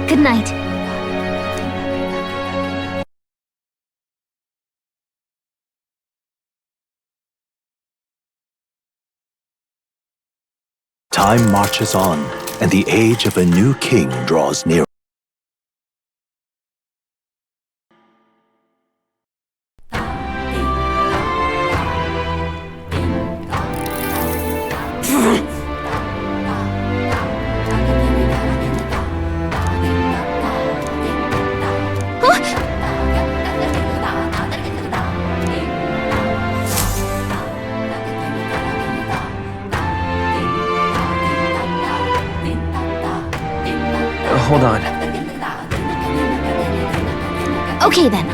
Good night. Time marches on, and the age of a new king draws near. Hold on. Okay then.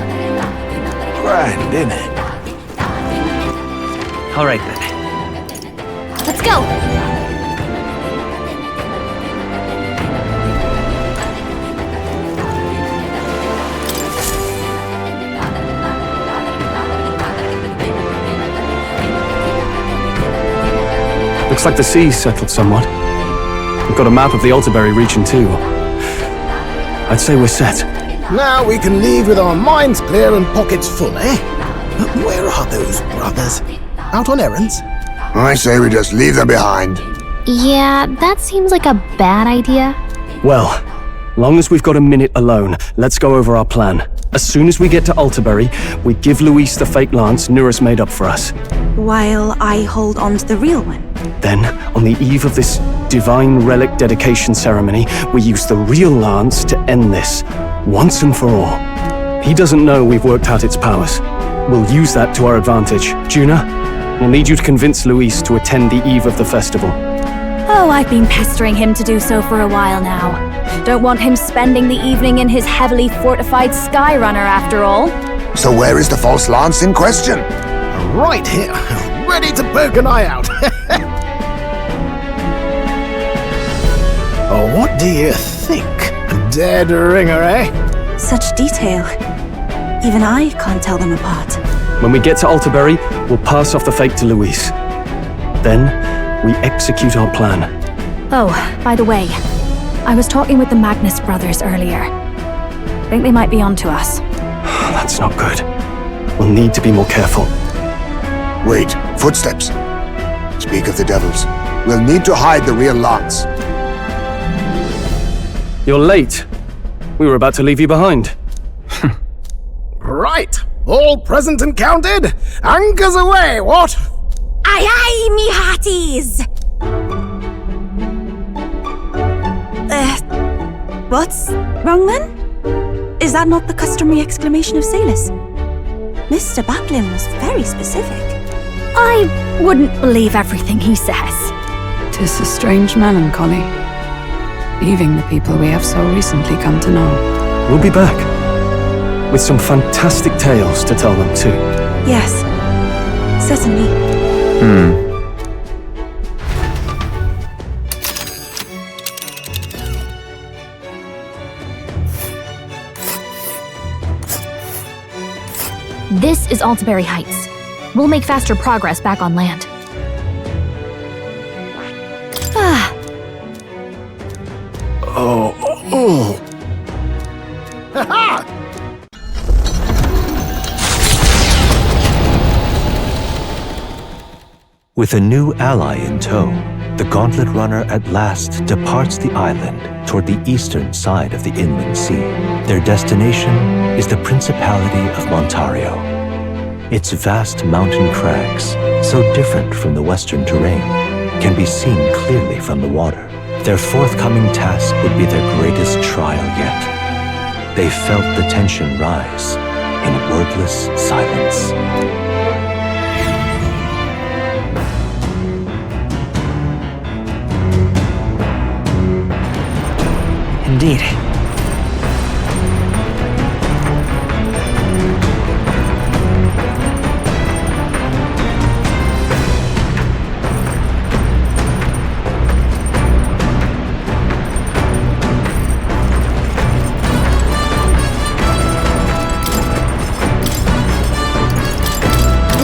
Grand, innit? All right then. Let's go! Looks like the sea's settled somewhat. We've got a map of the Altaberry region too. I'd say we're set. Now we can leave with our minds clear and pockets full, eh? But where are those brothers? Out on errands? I say we just leave them behind. Yeah, that seems like a bad idea. Well, long as we've got a minute alone, let's go over our plan. As soon as we get to Altaberry, we give Luis the fake lance Nurus made up for us. While I hold on to the real one. Then, on the eve of this divine relic dedication ceremony, we use the real lance to end this, once and for all. He doesn't know we've worked out its powers. We'll use that to our advantage. Juna, we'll need you to convince Luis to attend the eve of the festival. Oh, I've been pestering him to do so for a while now. Don't want him spending the evening in his heavily fortified Skyrunner after all. So where is the false lance in question? Right here, ready to poke an eye out. Oh, what do you think? Dead ringer, eh? Such detail. Even I can't tell them apart. When we get to Altaberry, we'll pass off the fake to Luis. Then, we execute our plan. Oh, by the way, I was talking with the Magnus brothers earlier. Think they might be onto us. That's not good. We'll need to be more careful. Wait, footsteps. Speak of the devils. We'll need to hide the real lance. You're late. We were about to leave you behind. Right, all present and counted? Anchors away, what? Aye aye, me hearties! What's wrong then? Is that not the customary exclamation of sailors? Mr. Baplin was very specific. I wouldn't believe everything he says. 'Tis a strange melancholy, leaving the people we have so recently come to know. We'll be back, with some fantastic tales to tell them too. Yes, certainly. This is Altaberry Heights. We'll make faster progress back on land. Ha-ha! With a new ally in tow, the Gauntlet Runner at last departs the island toward the eastern side of the inland sea. Their destination is the Principality of Montario. Its vast mountain crags, so different from the western terrain, can be seen clearly from the water. Their forthcoming task would be their greatest trial yet. They felt the tension rise in wordless silence. Indeed.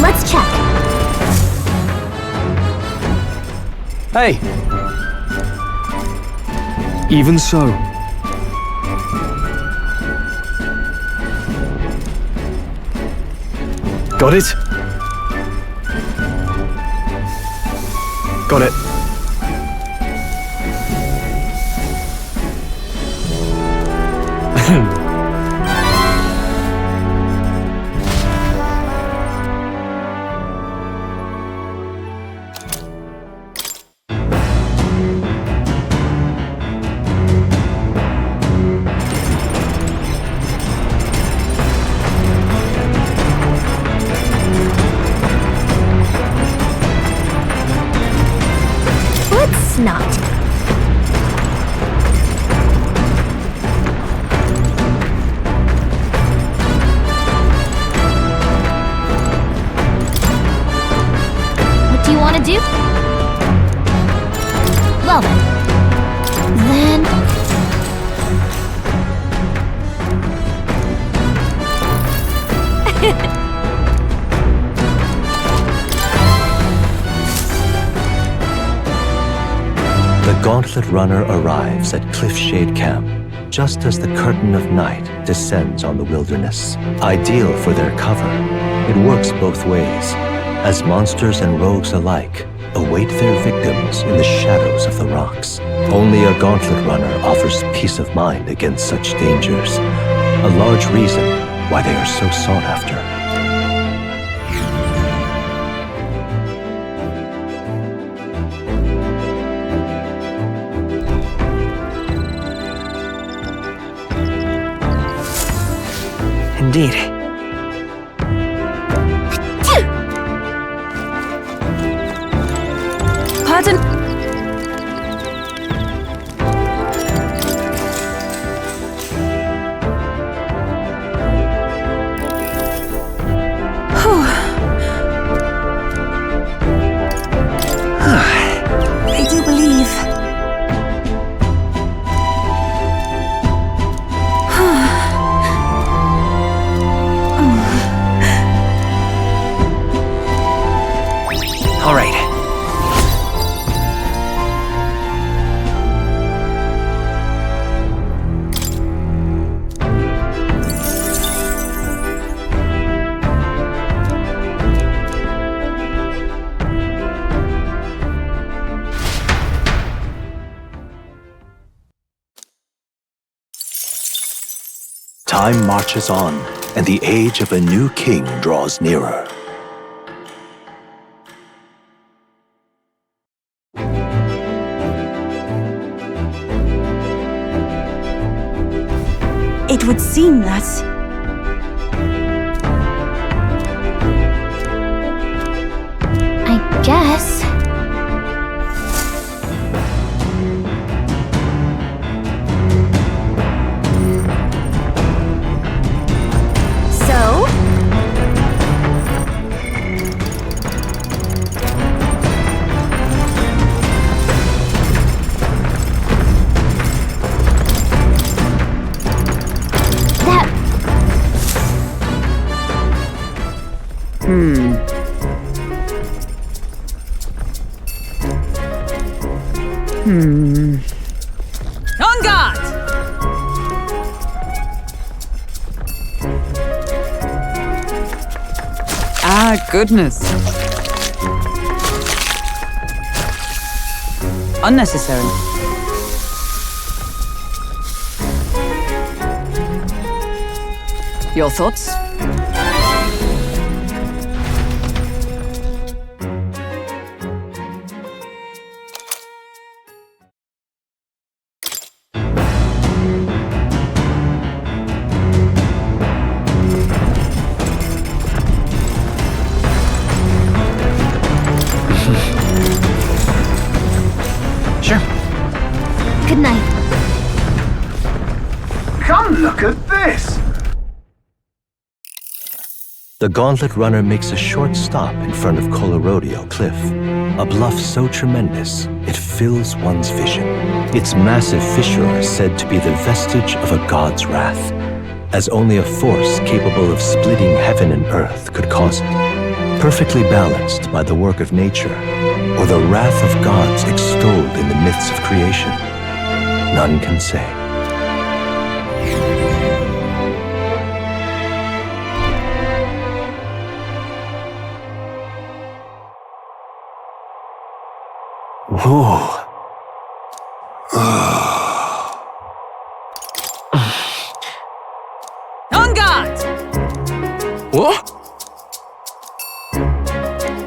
Let's check. Hey! Even so, Got it? Got it. Let's not. What do you want to do? Well then. The Gauntlet Runner arrives at Cliffshade Camp just as the curtain of night descends on the wilderness. Ideal for their cover, it works both ways, as monsters and rogues alike await their victims in the shadows of the rocks. Only a Gauntlet Runner offers peace of mind against such dangers, a large reason why they are so sought after. Indeed. Pardon? I do believe. All right. Time marches on, and the age of a new king draws nearer. It would seem that I guess. So? That. On guard! Ah, goodness. Unnecessary. Your thoughts? Sure. Good night. Come look at this! The Gauntlet Runner makes a short stop in front of Colorodeo Cliff, a bluff so tremendous it fills one's vision. Its massive fissure is said to be the vestige of a god's wrath, as only a force capable of splitting heaven and earth could cause it. Perfectly balanced by the work of nature, or the wrath of gods extolled in the myths of creation, none can say.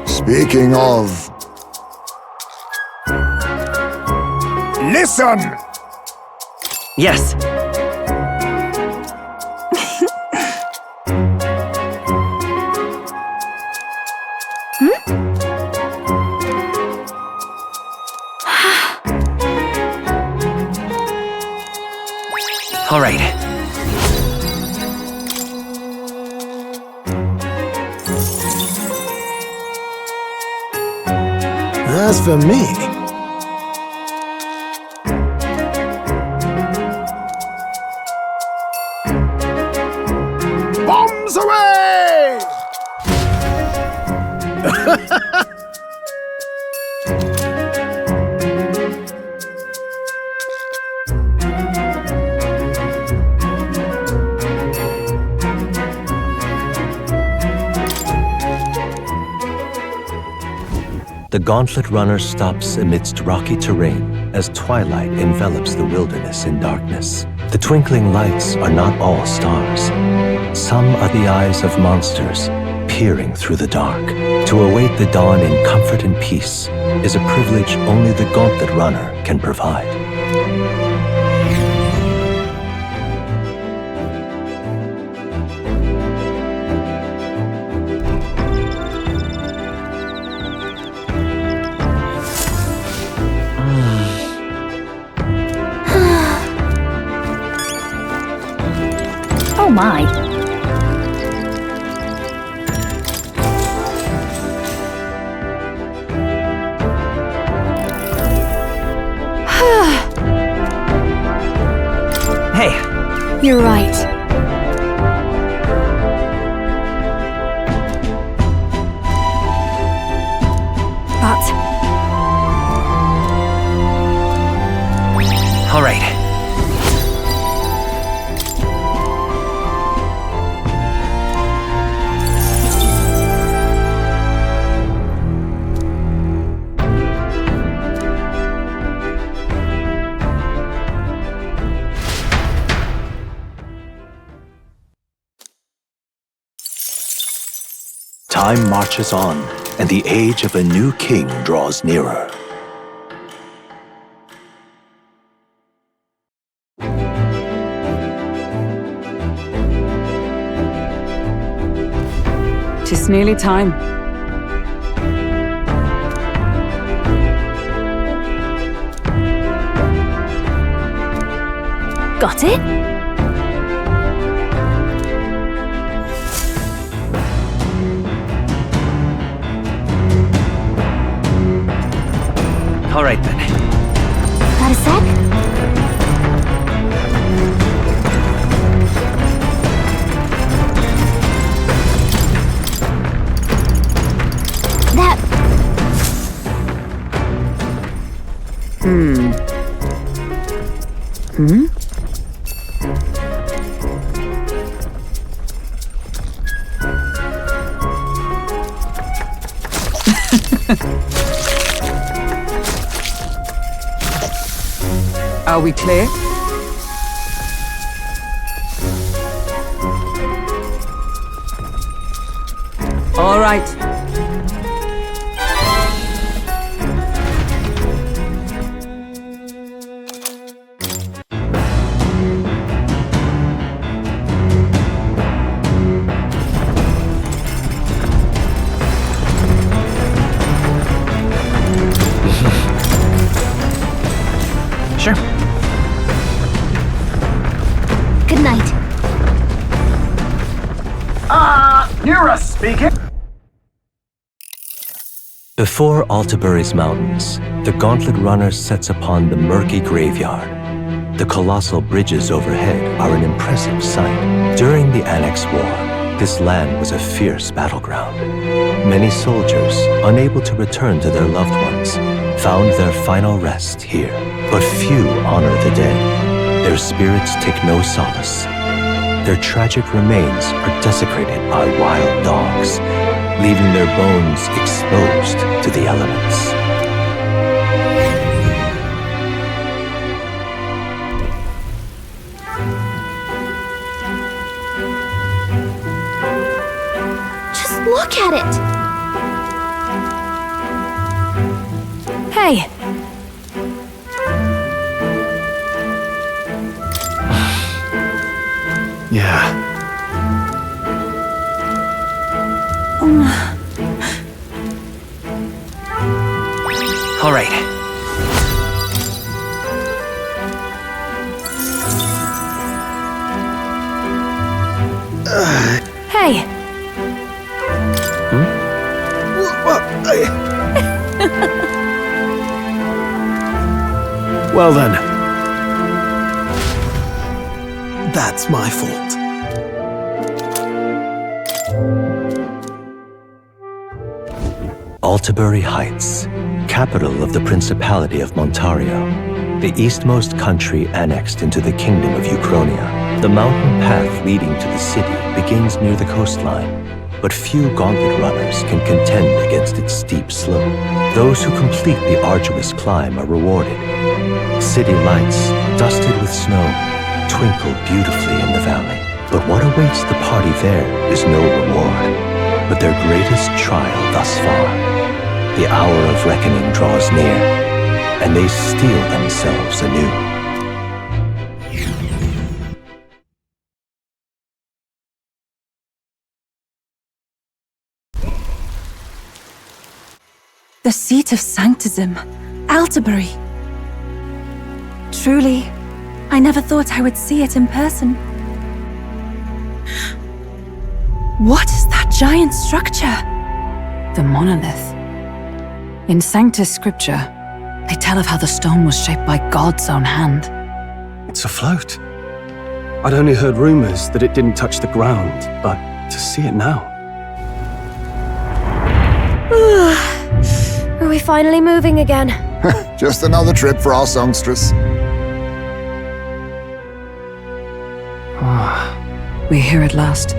Speaking of... Listen! Yes. All right. As for me... Bombs away! The Gauntlet Runner stops amidst rocky terrain as twilight envelops the wilderness in darkness. The twinkling lights are not all stars. Some are the eyes of monsters peering through the dark. To await the dawn in comfort and peace is a privilege only the Gauntlet Runner can provide. Oh my. Hey. You're right. But... All right. Time marches on, and the age of a new king draws nearer. Tis nearly time. Got it? All right then. Got a sec? That... Are we clear? All right. Sure. Good night. Nira speaking. Before Altabury's mountains, the Gauntlet Runner sets upon the murky graveyard. The colossal bridges overhead are an impressive sight. During the Annex War, this land was a fierce battleground. Many soldiers, unable to return to their loved ones, found their final rest here. But few honor the dead. Their spirits take no solace. Their tragic remains are desecrated by wild dogs, leaving their bones exposed to the elements. Look at it! Hey, Yeah. All right. hey, Well then. That's my fault. Altabury Heights, capital of the Principality of Montario, the eastmost country annexed into the Kingdom of Uchronia. The mountain path leading to the city begins near the coastline, but few gauntlet runners can contend against its steep slope. Those who complete the arduous climb are rewarded. City lights, dusted with snow, twinkle beautifully in the valley. But what awaits the party there is no reward, but their greatest trial thus far. The hour of reckoning draws near, and they steel themselves anew. The seat of sanctism, Altabury. Truly, I never thought I would see it in person. What is that giant structure? The monolith. In Sanctus Scripture, they tell of how the stone was shaped by God's own hand. It's afloat. I'd only heard rumors that it didn't touch the ground, but to see it now. Are we finally moving again? Just another trip for our songstress. We're here at last.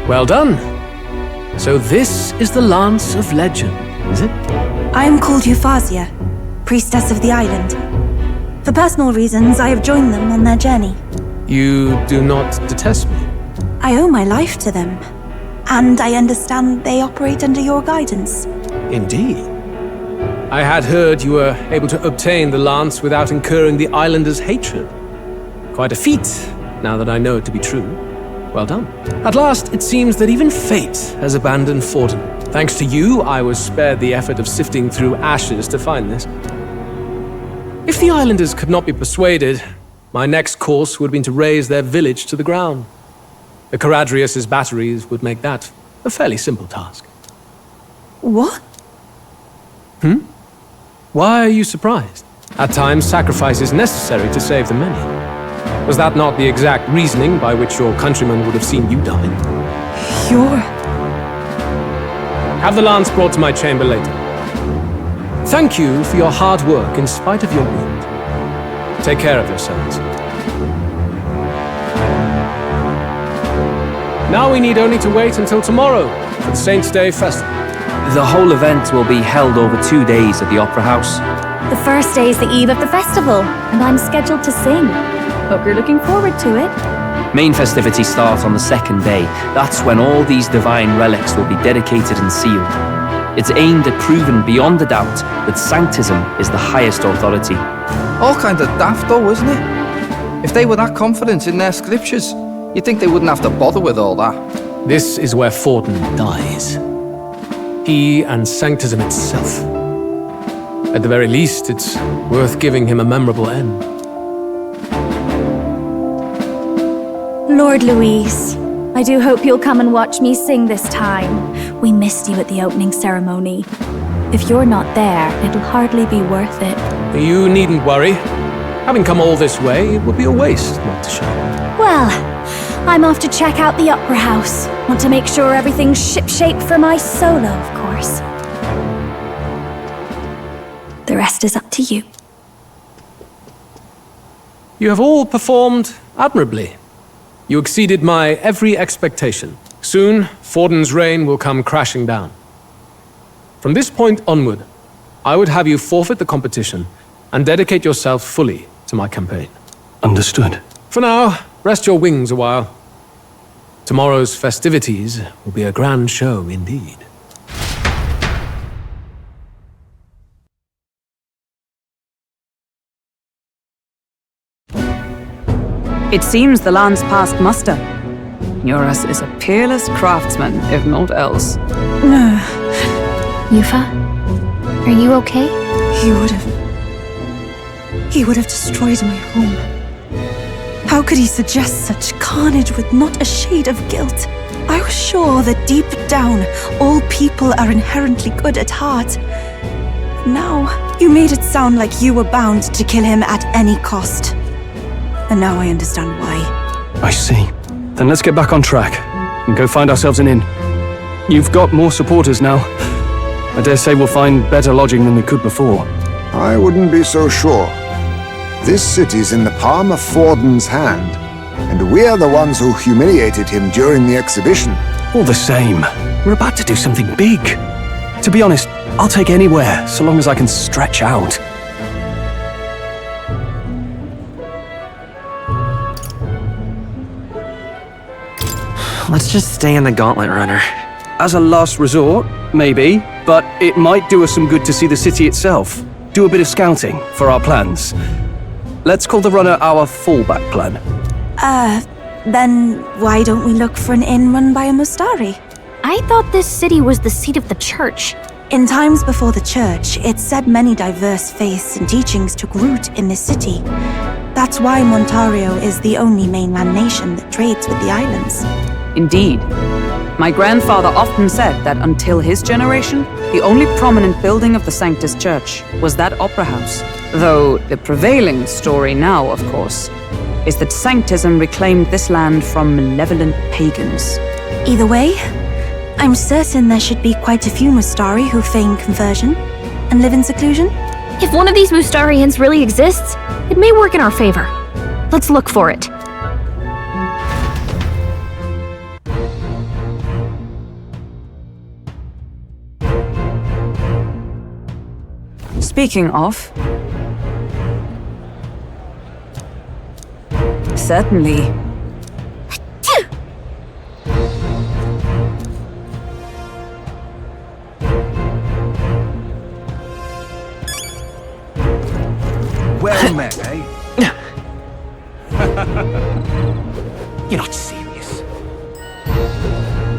Well done. So this is the Lance of Legend, is it? I am called Euphrasia, priestess of the island. For personal reasons, I have joined them on their journey. You do not detest me? I owe my life to them, and I understand they operate under your guidance. Indeed. I had heard you were able to obtain the lance without incurring the islanders' hatred. Quite a feat, now that I know it to be true. Well done. At last, it seems that even fate has abandoned Fortin. Thanks to you, I was spared the effort of sifting through ashes to find this. If the islanders could not be persuaded, my next course would have been to raze their village to the ground. The Caradrius' batteries would make that a fairly simple task. What? Why are you surprised? At times, sacrifice is necessary to save the many. Was that not the exact reasoning by which your countrymen would have seen you die? Have the lance brought to my chamber later. Thank you for your hard work in spite of your wound. Take care of yourselves. Now we need only to wait until tomorrow for the Saints' Day Festival. The whole event will be held over 2 days at the Opera House. the first day is the eve of the festival, and I'm scheduled to sing. Hope you're looking forward to it. Main festivities start on the second day. That's when all these divine relics will be dedicated and sealed. It's aimed at proving beyond a doubt that sanctism is the highest authority. All kind of daft though, isn't it? If they were that confident in their scriptures, you'd think they wouldn't have to bother with all that. This is where Fortin dies. He and sanctism itself. At the very least, it's worth giving him a memorable end. Lord Louise, I do hope you'll come and watch me sing this time. We missed you at the opening ceremony. If you're not there, it'll hardly be worth it. You needn't worry. Having come all this way, it would be a waste not to show. Well, I'm off to check out the Opera House. Want to make sure everything's shipshape for my solo, of course. The rest is up to you. You have all performed admirably. You exceeded my every expectation. Soon, Forden's reign will come crashing down. From this point onward, I would have you forfeit the competition and dedicate yourself fully to my campaign. Understood. For now, rest your wings a while. Tomorrow's festivities will be a grand show indeed. It seems the land's passed muster. Eurus is a peerless craftsman, if not else. Yufa, are you okay? He would have destroyed my home. How could he suggest such carnage with not a shade of guilt? I was sure that deep down, all people are inherently good at heart. But now, you made it sound like you were bound to kill him at any cost. And now I understand why. I see. Then let's get back on track and go find ourselves an inn. You've got more supporters now. I dare say we'll find better lodging than we could before. I wouldn't be so sure. This city's in the palm of Forden's hand, and we're the ones who humiliated him during the exhibition. All the same, we're about to do something big. To be honest, I'll take anywhere, so long as I can stretch out. Let's just stay in the Gauntlet Runner. As a last resort, maybe, but it might do us some good to see the city itself. Do a bit of scouting for our plans. Let's call the runner our fallback plan. Then why don't we look for an inn run by a Mustari? I thought this city was the seat of the church. In times before the church, it said many diverse faiths and teachings took root in this city. That's why Montario is the only mainland nation that trades with the islands. Indeed. My grandfather often said that until his generation, the only prominent building of the Sanctus Church was that opera house. Though the prevailing story now, of course, is that Sanctism reclaimed this land from malevolent pagans. Either way, I'm certain there should be quite a few Mustari who feign conversion and live in seclusion. If one of these Mustarians really exists, it may work in our favor. Let's look for it. Speaking of... Certainly. Well met, eh? You're not serious.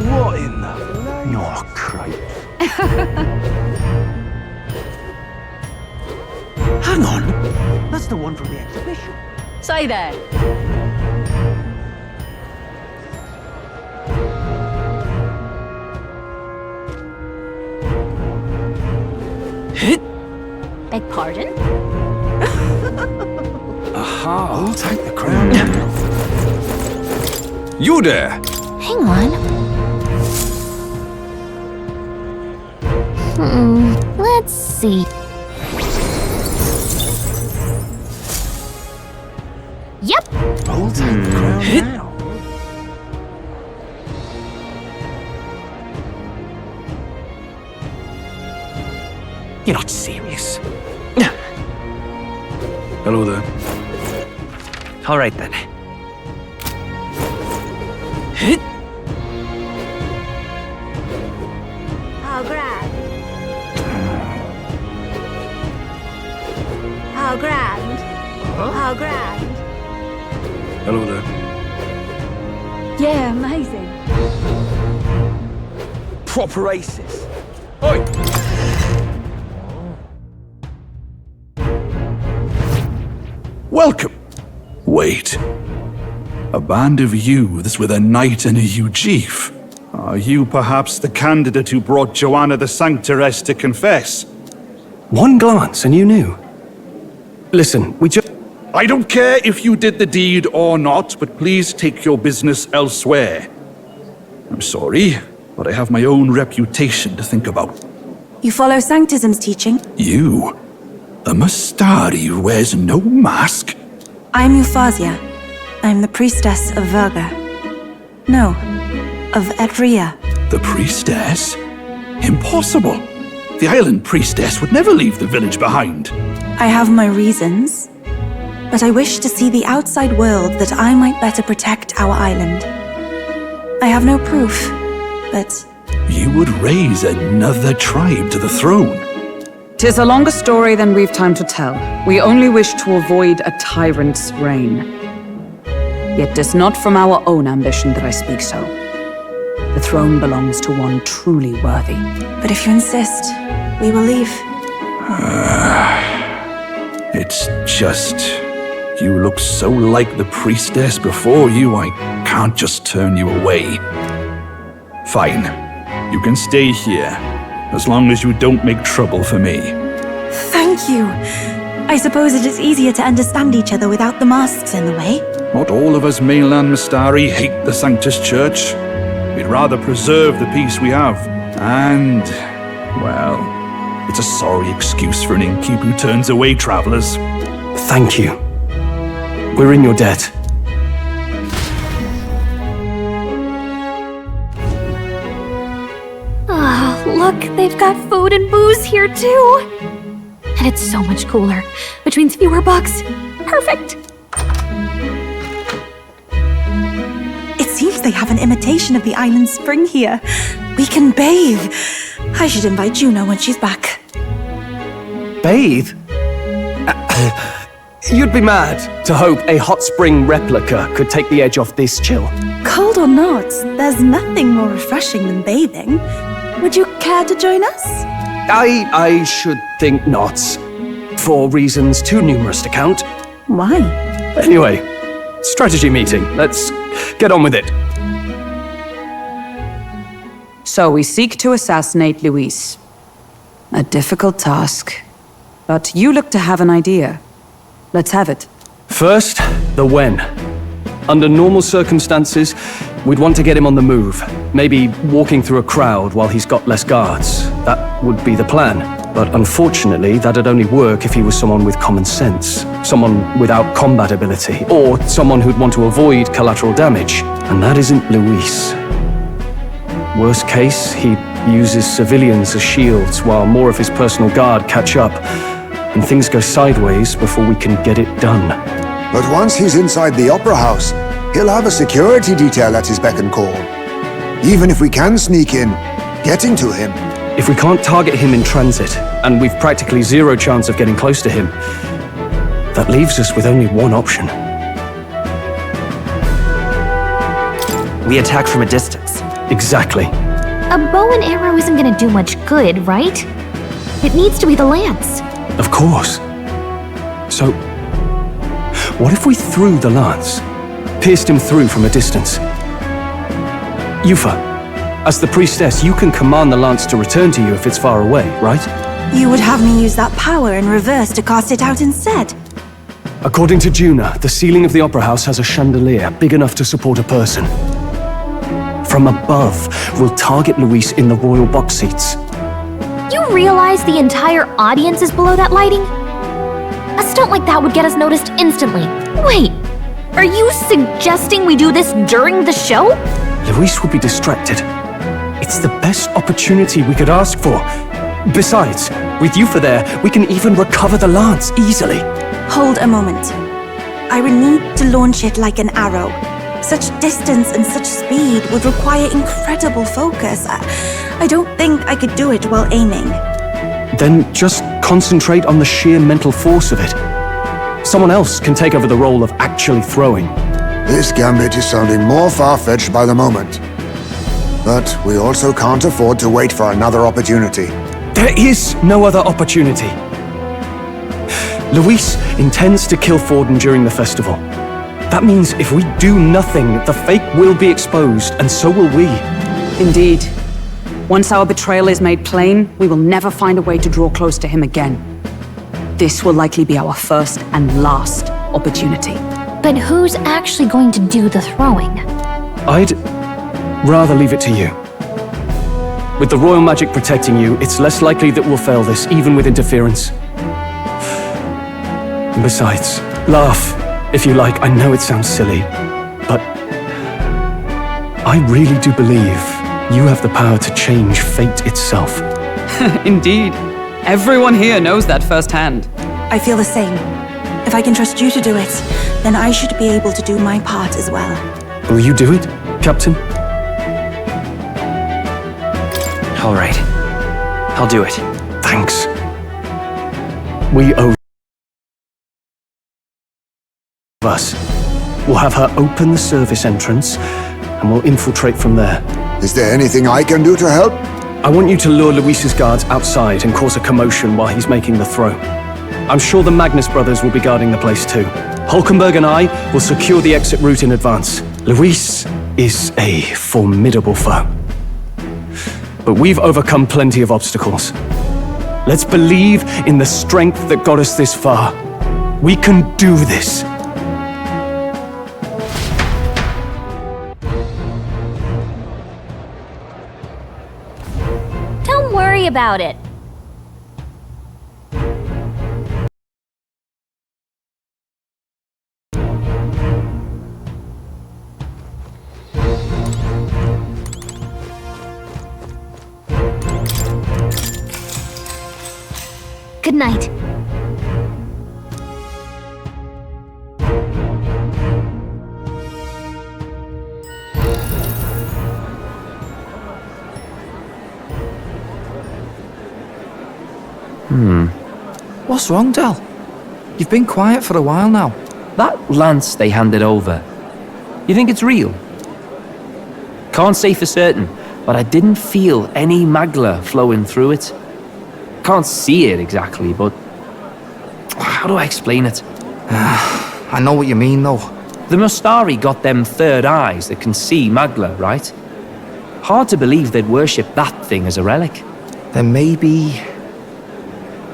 What in the... No, crap. Hang on. That's the one from the exhibition. Say there. Beg pardon? Aha, I'll take the crown now. You there! Hang on. Let's see. Yep. I'll take the crown now. You're not serious. Hello there. All right then. How grand. How grand. How grand. Hello there. Yeah, amazing. Proper aces. Oi! Welcome. Wait. A band of youths with a knight and a chief. Are you perhaps the candidate who brought Joanna the Sanctoress to confess? One glance and you knew. Listen, we just... I don't care if you did the deed or not, but please take your business elsewhere. I'm sorry, but I have my own reputation to think about. You follow Sanctism's teaching? You? A Mystari who wears no mask? I'm Euphausia. I'm the priestess of Verga. No, of Edria. The priestess? Impossible. The island priestess would never leave the village behind. I have my reasons, but I wish to see the outside world that I might better protect our island. I have no proof, but... You would raise another tribe to the throne. 'Tis a longer story than we've time to tell. We only wish to avoid a tyrant's reign. Yet 'tis not from our own ambition that I speak so. The throne belongs to one truly worthy. But if you insist, we will leave. It's just... You look so like the priestess before you, I can't just turn you away. Fine. You can stay here, as long as you don't make trouble for me. Thank you. I suppose it is easier to understand each other without the masks in the way. Not all of us mainland Mystari hate the Sanctus Church. We'd rather preserve the peace we have. And, well, it's a sorry excuse for an innkeep who turns away travelers. Thank you. We're in your debt. Ah, look, they've got food and booze here too. And it's so much cooler, which means fewer bugs. Perfect. It seems they have an imitation of the island spring here. We can bathe. I should invite Juno when she's back. Bathe? You'd be mad to hope a hot spring replica could take the edge off this chill. Cold or not, there's nothing more refreshing than bathing. Would you care to join us? I should think not. For reasons too numerous to count. Why? Anyway, strategy meeting. Let's get on with it. So we seek to assassinate Luis. A difficult task. But you look to have an idea. Let's have it. First, the when. Under normal circumstances, we'd want to get him on the move. Maybe walking through a crowd while he's got less guards. That would be the plan. But unfortunately, that'd only work if he was someone with common sense. Someone without combat ability. Or someone who'd want to avoid collateral damage. And that isn't Luis. Worst case, he'd use his civilians as shields while more of his personal guard catch up. And things go sideways before we can get it done. But once he's inside the Opera House, he'll have a security detail at his beck and call. Even if we can sneak in, getting to him. If we can't target him in transit, and we've practically zero chance of getting close to him, that leaves us with only one option. We attack from a distance. Exactly. A bow and arrow isn't gonna do much good, right? It needs to be the lance. Of course. So, what if we threw the lance? Pierced him through from a distance? Yufa, as the priestess, you can command the lance to return to you if it's far away, right? You would have me use that power in reverse to cast it out instead. According to Juna, the ceiling of the Opera House has a chandelier big enough to support a person. From above, we'll target Luis in the royal box seats. You realize the entire audience is below that lighting? A stunt like that would get us noticed instantly. Wait, are you suggesting we do this during the show? Luis would be distracted. It's the best opportunity we could ask for. Besides, with Yufa there, we can even recover the lance easily. Hold a moment. I would need to launch it like an arrow. Such distance and such speed would require incredible focus. I don't think I could do it while aiming. Then just concentrate on the sheer mental force of it. Someone else can take over the role of actually throwing. This gambit is sounding more far-fetched by the moment. But we also can't afford to wait for another opportunity. There is no other opportunity. Luis intends to kill Forden during the festival. That means if we do nothing, the fake will be exposed, and so will we. Indeed. Once our betrayal is made plain, we will never find a way to draw close to him again. This will likely be our first and last opportunity. But who's actually going to do the throwing? I'd rather leave it to you. With the royal magic protecting you, it's less likely that we'll fail this, even with interference. Besides, laugh, if you like. I know it sounds silly, but I really do believe you have the power to change fate itself. Indeed. Everyone here knows that firsthand. I feel the same. If I can trust you to do it, then I should be able to do my part as well. Will you do it, Captain? All right. I'll do it. Thanks. We owe us. We'll have her open the service entrance, and we'll infiltrate from there. Is there anything I can do to help? I want you to lure Luis's guards outside and cause a commotion while he's making the throw. I'm sure the Magnus brothers will be guarding the place too. Hulkenberg and I will secure the exit route in advance. Luis is a formidable foe. But we've overcome plenty of obstacles. Let's believe in the strength that got us this far. We can do this. Don't worry about it. Good night. What's wrong, Del? You've been quiet for a while now. That lance they handed over, you think it's real? Can't say for certain, but I didn't feel any magla flowing through it. Can't see it exactly, but how do I explain it? I know what you mean, though. The Mustari got them third eyes that can see magla, right? Hard to believe they'd worship that thing as a relic. Then maybe...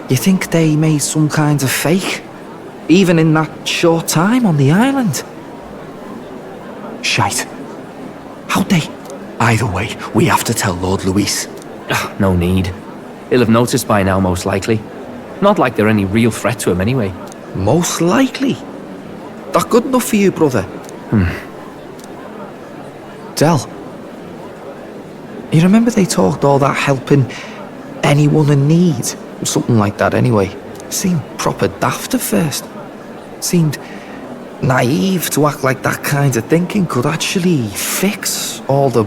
You think they made some kind of fake? Even in that short time on the island? Shite. How'd they? Either way, we have to tell Lord Luis. No need. He'll have noticed by now, most likely. Not like they're any real threat to him anyway. Most likely? That good enough for you, brother? Del, you remember they talked all that helping anyone in need? Something like that anyway. Seemed proper daft at first. Seemed naive to act like that kind of thinking could actually fix all the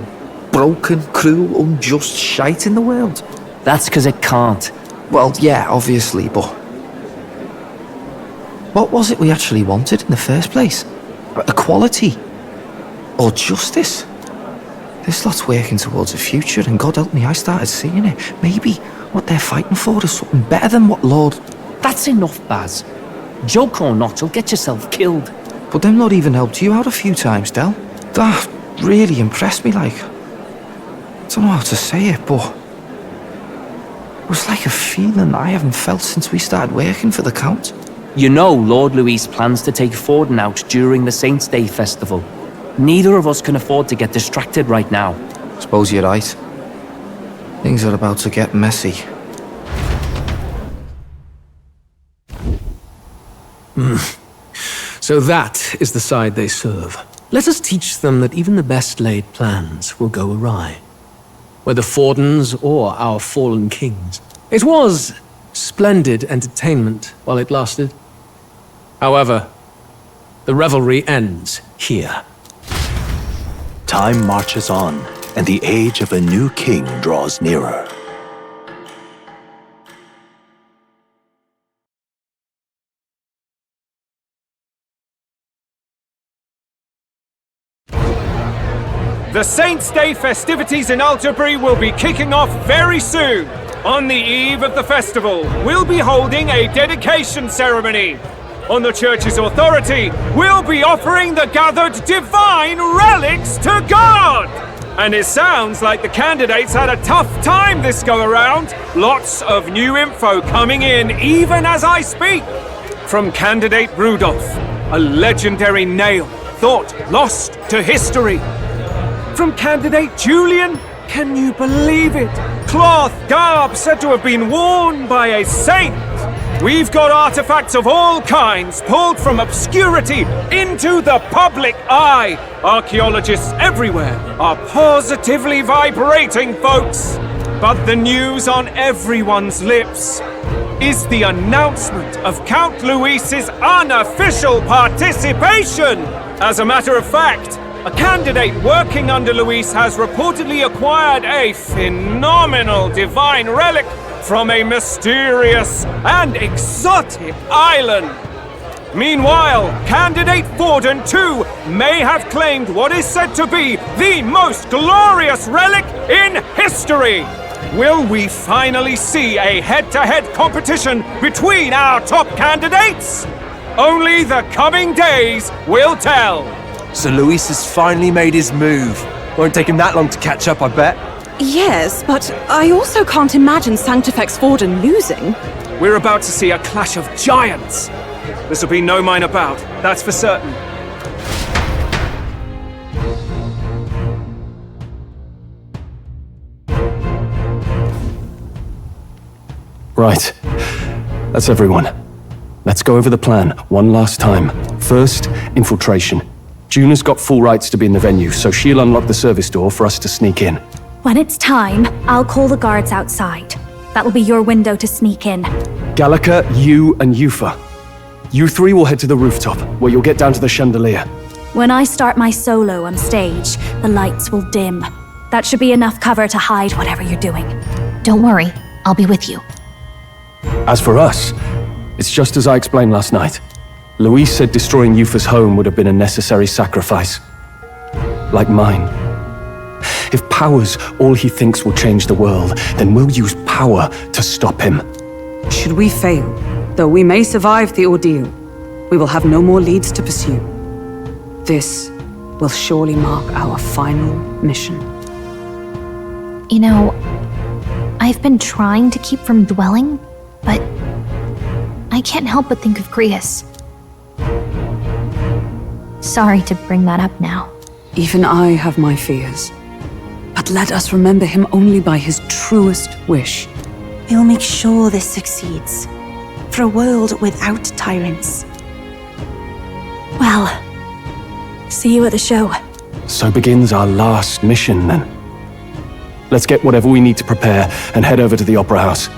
broken, cruel, unjust shite in the world. That's because it can't. Well, yeah, obviously, but... What was it we actually wanted in the first place? Equality? Or justice? This lot's working towards a future, and God help me, I started seeing it. Maybe what they're fighting for is something better than what Lord... That's enough, Baz. Joke or not, you'll get yourself killed. But them not even helped you out a few times, Del. That really impressed me, like... I don't know how to say it, but... It was like a feeling I haven't felt since we started working for the Count. You know Lord Luis plans to take Forden out during the Saints' Day festival. Neither of us can afford to get distracted right now. Suppose you're right. Things are about to get messy. So that is the side they serve. Let us teach them that even the best laid plans will go awry. Whether Fordens or our fallen kings. It was splendid entertainment while it lasted. However, the revelry ends here. Time marches on, and the age of a new king draws nearer. The Saints' Day festivities in Alderbury will be kicking off very soon. On the eve of the festival, we'll be holding a dedication ceremony. On the church's authority, we'll be offering the gathered divine relics to God! And it sounds like the candidates had a tough time this go-around. Lots of new info coming in even as I speak. From candidate Rudolph, a legendary nail, thought lost to history. From candidate Julian, can you believe it? Cloth garb said to have been worn by a saint. We've got artifacts of all kinds pulled from obscurity into the public eye. Archaeologists everywhere are positively vibrating, folks. But the news on everyone's lips is the announcement of Count Luis's unofficial participation. As a matter of fact, a candidate working under Luis has reportedly acquired a phenomenal divine relic from a mysterious and exotic island. Meanwhile, candidate Forden too may have claimed what is said to be the most glorious relic in history. Will we finally see a head-to-head competition between our top candidates? Only the coming days will tell. So Luis has finally made his move. Won't take him that long to catch up, I bet. Yes, but I also can't imagine Sanctifex Forden losing. We're about to see a clash of giants. This'll be no minor bout, that's for certain. Right. That's everyone. Let's go over the plan one last time. First, infiltration. Juna's got full rights to be in the venue, so she'll unlock the service door for us to sneak in. When it's time, I'll call the guards outside. That'll be your window to sneak in. Gallica, you, and Yufa. You three will head to the rooftop, where you'll get down to the chandelier. When I start my solo on stage, the lights will dim. That should be enough cover to hide whatever you're doing. Don't worry, I'll be with you. As for us, it's just as I explained last night. Luis said destroying Yufa's home would have been a necessary sacrifice. Like mine. If power's all he thinks will change the world, then we'll use power to stop him. Should we fail, though we may survive the ordeal, we will have no more leads to pursue. This will surely mark our final mission. You know, I've been trying to keep from dwelling, but I can't help but think of Grius. Sorry to bring that up now. Even I have my fears. But let us remember him only by his truest wish. We'll make sure this succeeds. For a world without tyrants. Well, see you at the show. So begins our last mission, then. Let's get whatever we need to prepare and head over to the Opera House.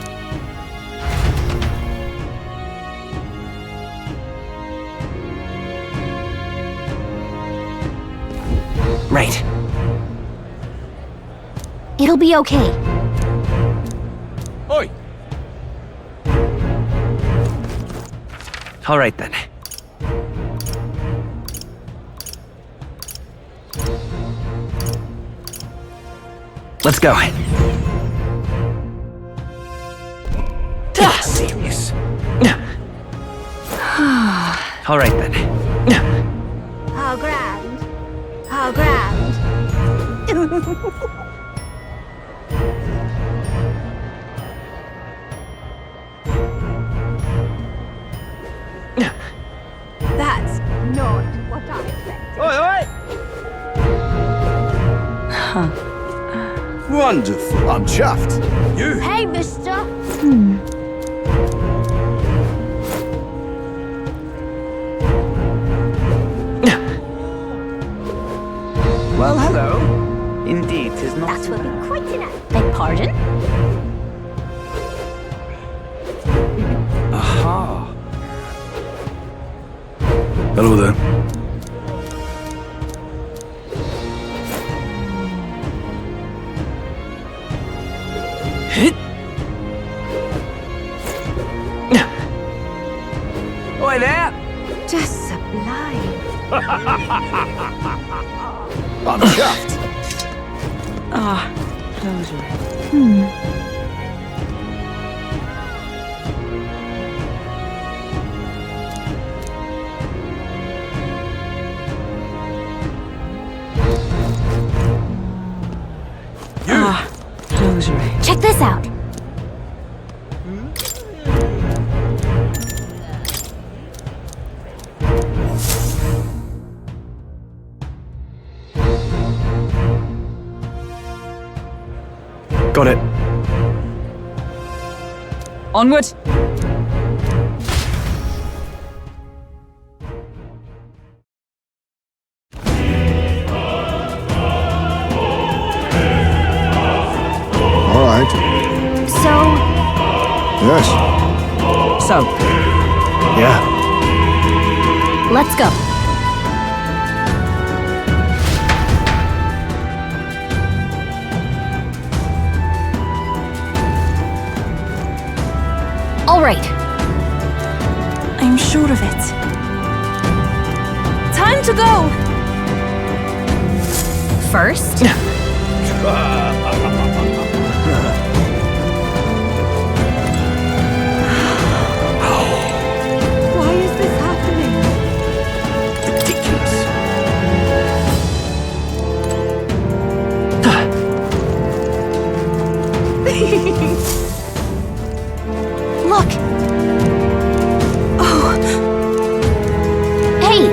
Right. It'll be okay. Oi! All right then. Let's go. Serious. All right then. How grand. How grand. That's not what I expected. Oi, oi! Wonderful. I'm chuffed. You? Hey, mister. Well, hello. Indeed, 'tis not. That will be quite enough. Beg pardon? Aha. Hello there. Oi there! Just sublime. I'm chuffed. Ah, those were... Ah, those were... Check this out. Got it. Onward! So, Yes. So, Yeah. let's go. All right. I'm sure of it. Time to go! First, Why is this happening? Ridiculous. look. Oh. Hey,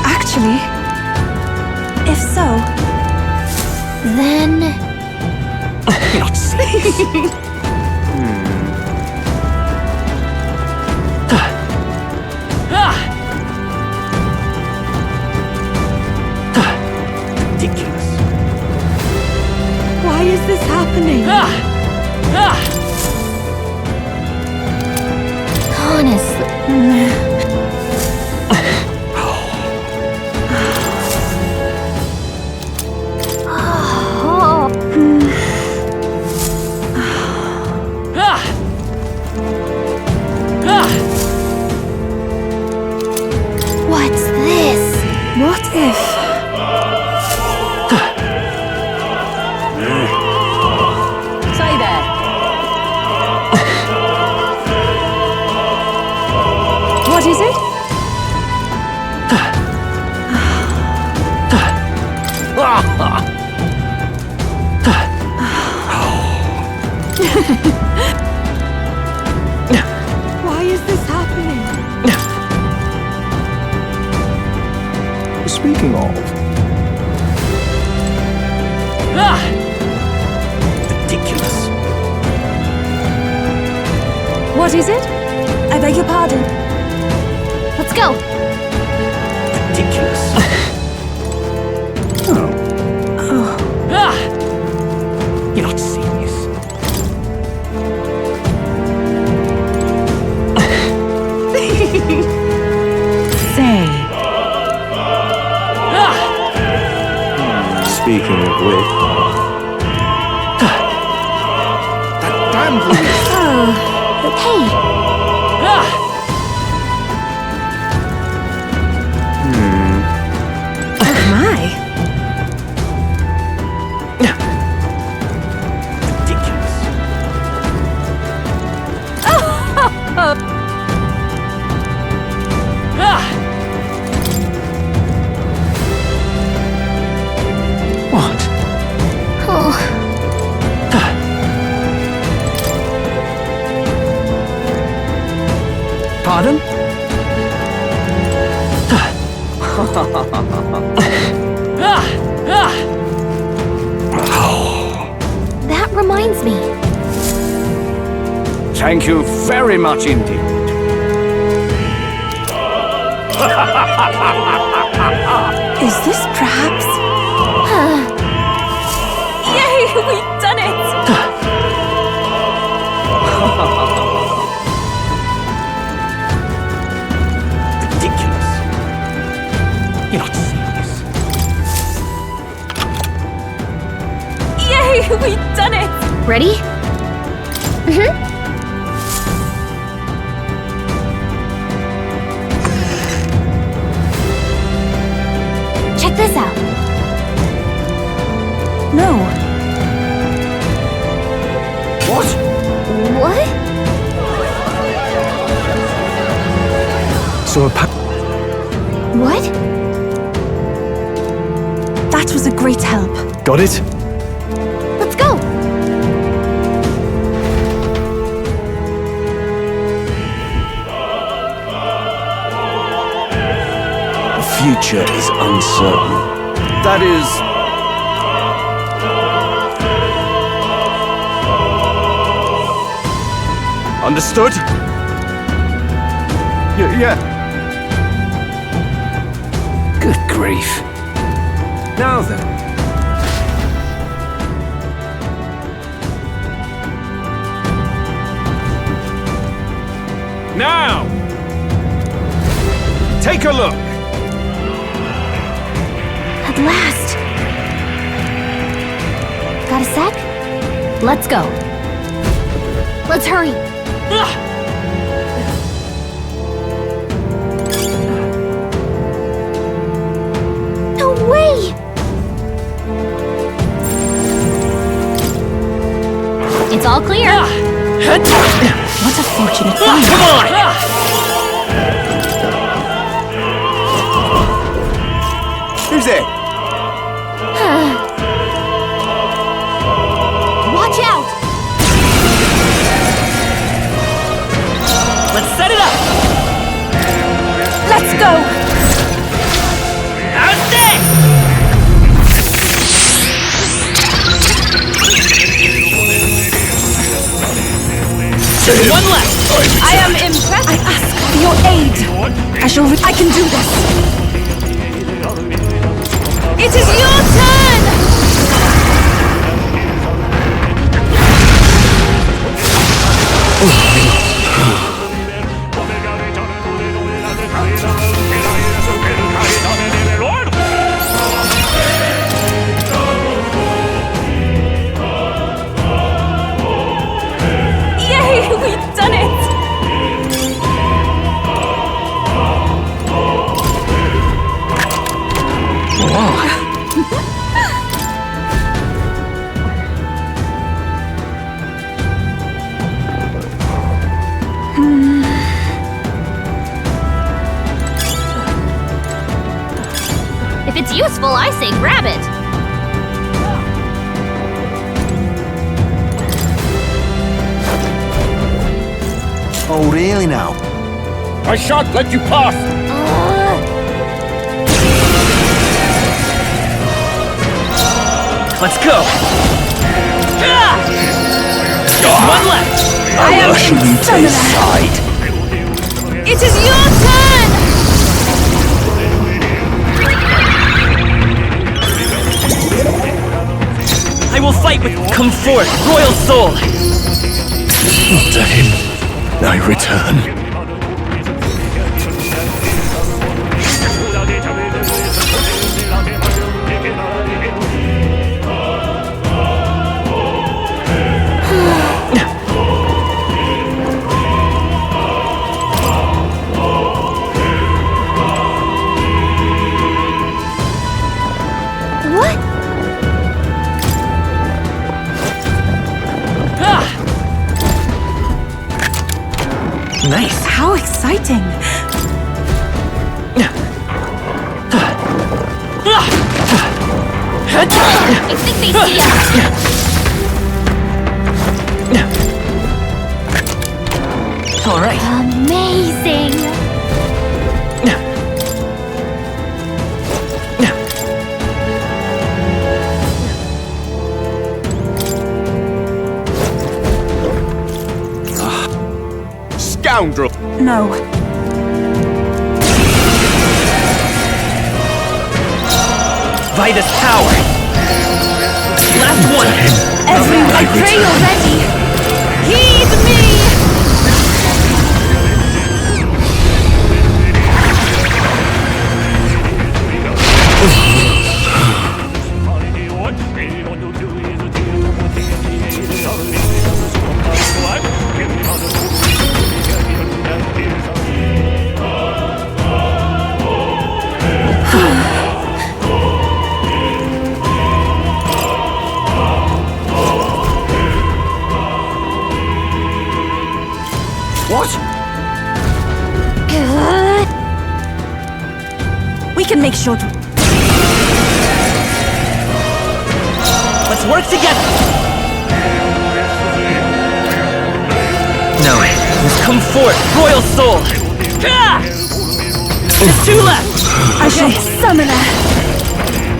Actually, if so, then Not serious. Ridiculous. Why is this happening? honestly, oh, what's this? what if? say there. What is it? Why is this happening? Speaking of, Ridiculous. What is it? I beg your pardon. Let's go. Ridiculous. You're not serious. Say. Speaking of which, That damned Louis. Oh, hey, Oh my. Ridiculous. what? oh, Pardon? that reminds me. Thank you very much indeed. Is this perhaps? Yay, we've done it! Ridiculous. You're not serious. Yay, we've done it! Ready? Check this out. No. What? So What? That was a great help. got it? Let's go. The future is uncertain. That is... Understood? Yeah. Good grief. Now then. Now! Take a look! At last! Got a sec? Let's go. Let's hurry! No way! It's all clear! What a fortunate find. Come on! Who's there? Watch out! Let's set it up! Let's go! How's that? Just one left! I am impressed. I ask for your aid. I can do this. It is your turn! Yay, we've done it! If it's useful, I say grab it. Oh, really now? I shan't let you pass! Let's go! Just one left! I am summoner. It is your turn! I will fight with come forth, royal soul! To him I return. What? Nice! How exciting! I think they see us! All right. Amazing! Scoundrel! No. Vitus power! Last one! Everyone, I pray you're ready. Heed me! What? We can make sure to... Let's work together! No, just come forth, royal soul! There's two left! I shall summoner.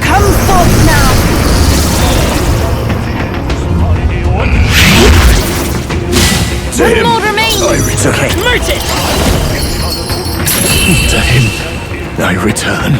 Come forth now! One more remains! It's okay. To him, I return.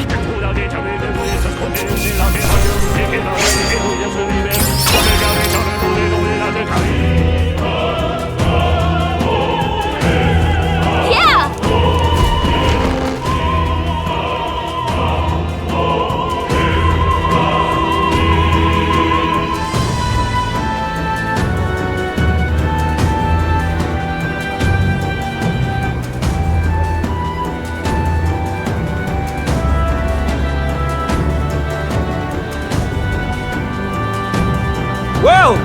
Well,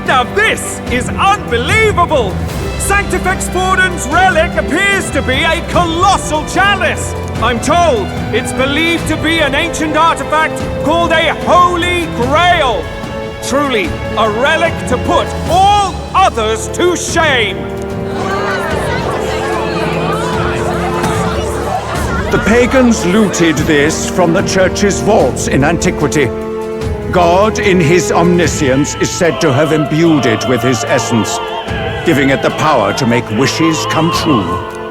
now this is unbelievable! Sanctifex Forden's relic appears to be a colossal chalice! I'm told it's believed to be an ancient artifact called a Holy Grail! Truly, a relic to put all others to shame! The pagans looted this from the church's vaults in antiquity. God, in his omniscience, is said to have imbued it with his essence, giving it the power to make wishes come true.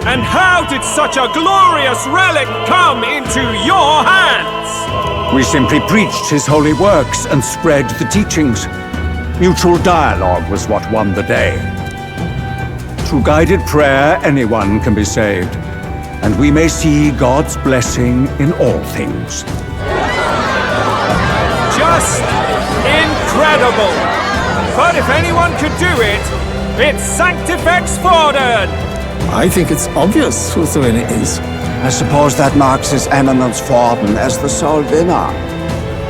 And how did such a glorious relic come into your hands? We simply preached his holy works and spread the teachings. Mutual dialogue was what won the day. Through guided prayer, anyone can be saved, and we may see God's blessing in all things. Just incredible! But if anyone could do it, it's Sanctifex Forden! I think it's obvious who Thrin is. I suppose that marks His Eminence Forden as the sole winner.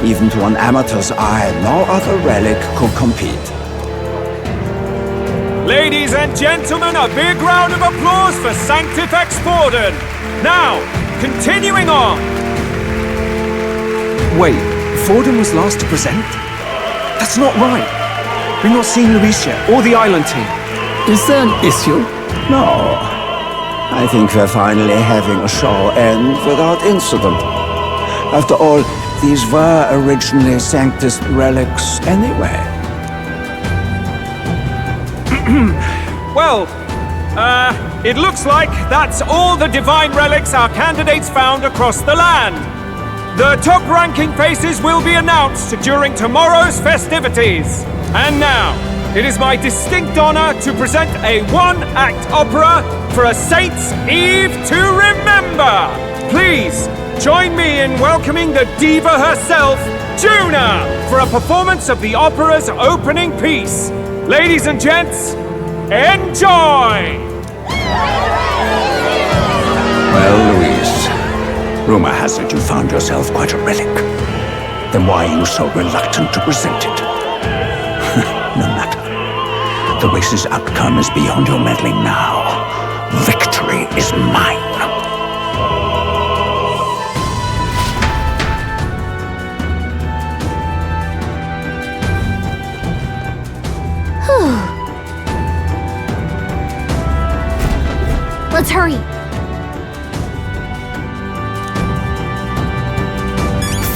Even to an amateur's eye, no other relic could compete. Ladies and gentlemen, a big round of applause for Sanctifex Forden! Now, continuing on! Wait, Forden was last to present? That's not right. We've not seen Luis yet, or the island team. Is there an issue? No. I think we're finally having a show end without incident. After all, these were originally Sanctus relics anyway. Well, it looks like that's all the divine relics our candidates found across the land. The top-ranking faces will be announced during tomorrow's festivities. And now, it is my distinct honor to present a one-act opera for a Saint's Eve to remember. Please, join me in welcoming the diva herself, Juna, for a performance of the opera's opening piece. Ladies and gents, enjoy! Well, Louise, rumor has it you found yourself quite a relic. Then why are you so reluctant to present it? No matter. The race's outcome is beyond your meddling now. Victory is mine. Let's hurry.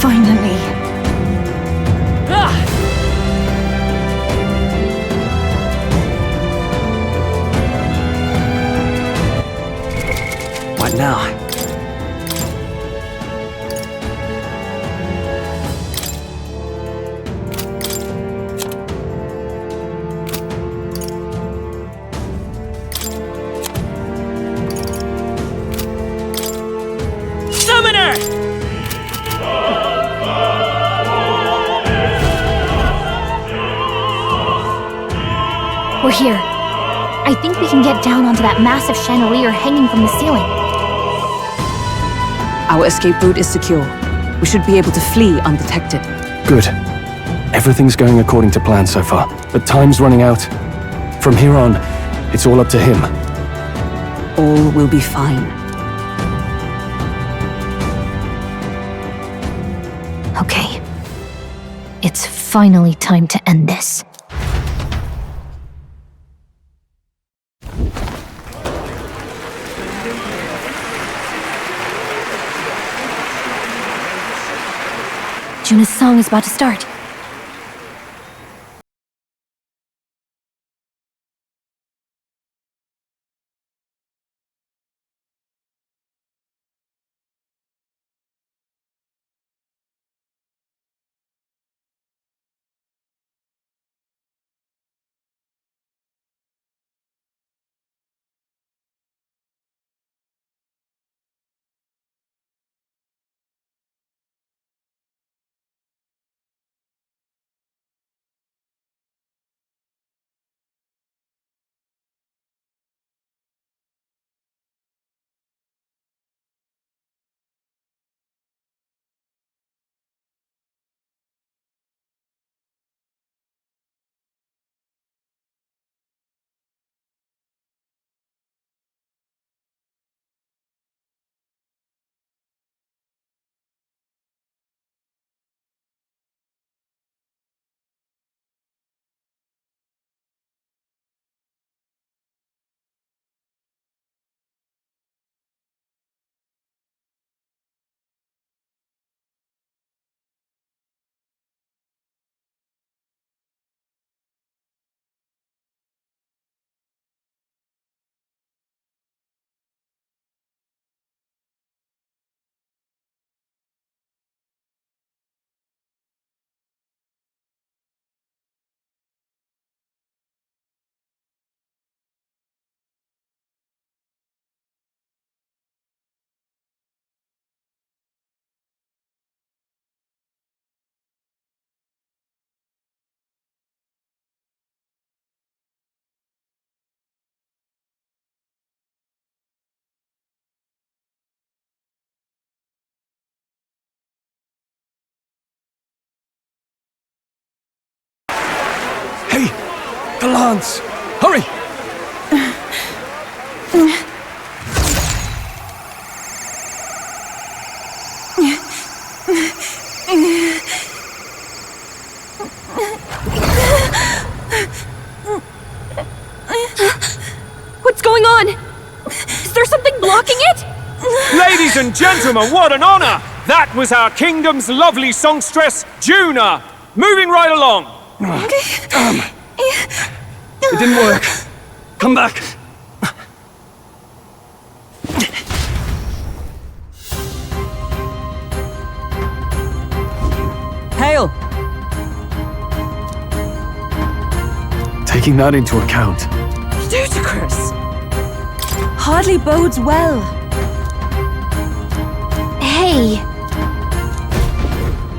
Finally. What now? Summoner! We're here. I think we can get down onto that massive chandelier hanging from the ceiling. Our escape route is secure. We should be able to flee undetected. Good. Everything's going according to plan so far, but time's running out. From here on, it's all up to him. All will be fine. Okay. It's finally time to end this. Juna's song is about to start. lance! Hurry! What's going on? Is there something blocking it? Ladies and gentlemen, what an honor! That was our kingdom's lovely songstress, Juna! Moving right along! It didn't work. Come back. Hail! Taking that into account. Ludicrous! Hardly bodes well. Hey!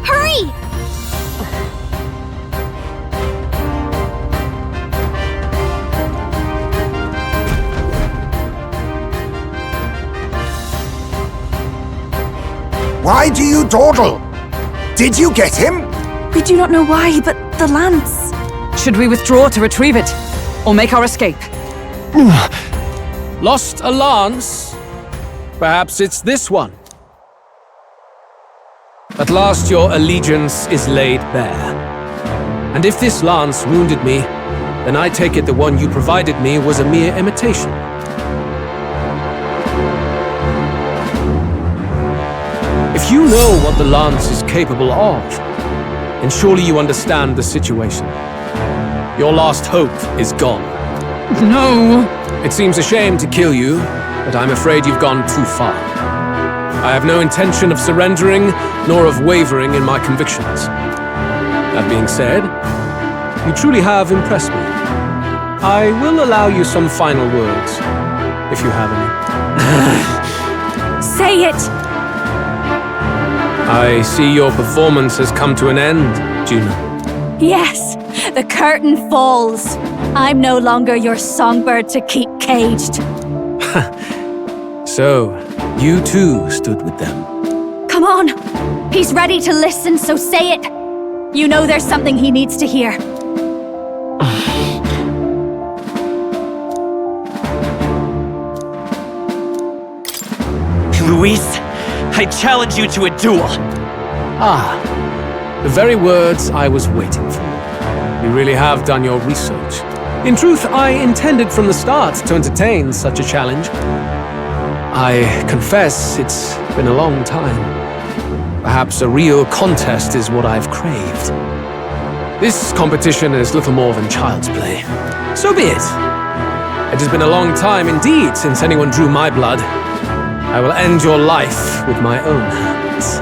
Hurry! Why do you dawdle? Did you get him? We do not know why, but the lance. Should we withdraw to retrieve it? Or make our escape? Lost a lance? Perhaps it's this one. At last your allegiance is laid bare. And if this lance wounded me, then I take it the one you provided me was a mere imitation. If you know what the lance is capable of, then surely you understand the situation. Your last hope is gone. No! It seems a shame to kill you, but I'm afraid you've gone too far. I have no intention of surrendering, nor of wavering in my convictions. That being said, you truly have impressed me. I will allow you some final words, if you have any. Say it! I see your performance has come to an end, Juna. Yes, the curtain falls. I'm no longer your songbird to keep caged. So, you too stood with them. Come on! He's ready to listen, so say it! You know there's something he needs to hear. Luis, I challenge you to a duel. Ah, the very words I was waiting for. You really have done your research. In truth, I intended from the start to entertain such a challenge. I confess it's been a long time. Perhaps a real contest is what I've craved. This competition is little more than child's play. So be it. It has been a long time indeed since anyone drew my blood. I will end your life with my own hands.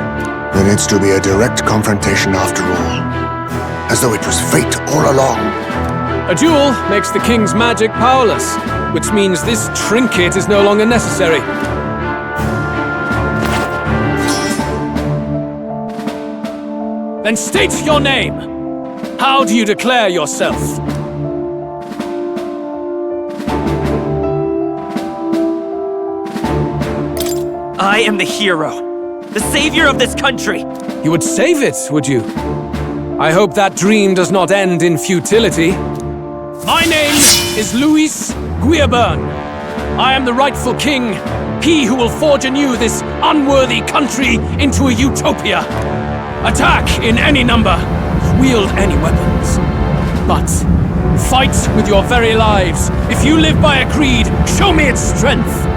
Then it's to be a direct confrontation after all. As though it was fate all along. A duel makes the king's magic powerless, which means this trinket is no longer necessary. Then state your name. How do you declare yourself? I am the hero. The savior of this country. You would save it, would you? I hope that dream does not end in futility. My name is Luis Guiaburn. I am the rightful king, he who will forge anew this unworthy country into a utopia. Attack in any number, wield any weapons. But fight with your very lives. If you live by a creed, show me its strength.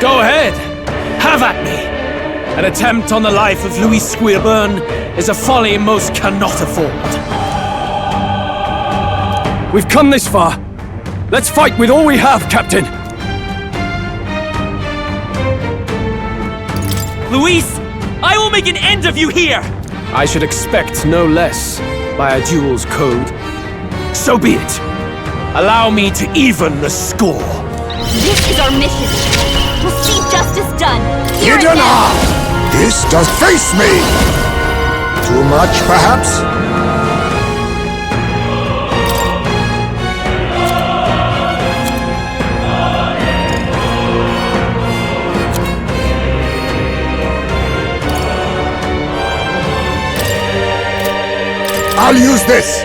Go ahead! Have at me! An attempt on the life of Louis Squeerburn is a folly most cannot afford. We've come this far. Let's fight with all we have, Captain! Luis, I will make an end of you here! I should expect no less by a duel's code. So be it. Allow me to even the score. This is our mission. We'll see justice done. Here and Iduna! now. This does face me! Too much, perhaps? I'll use this!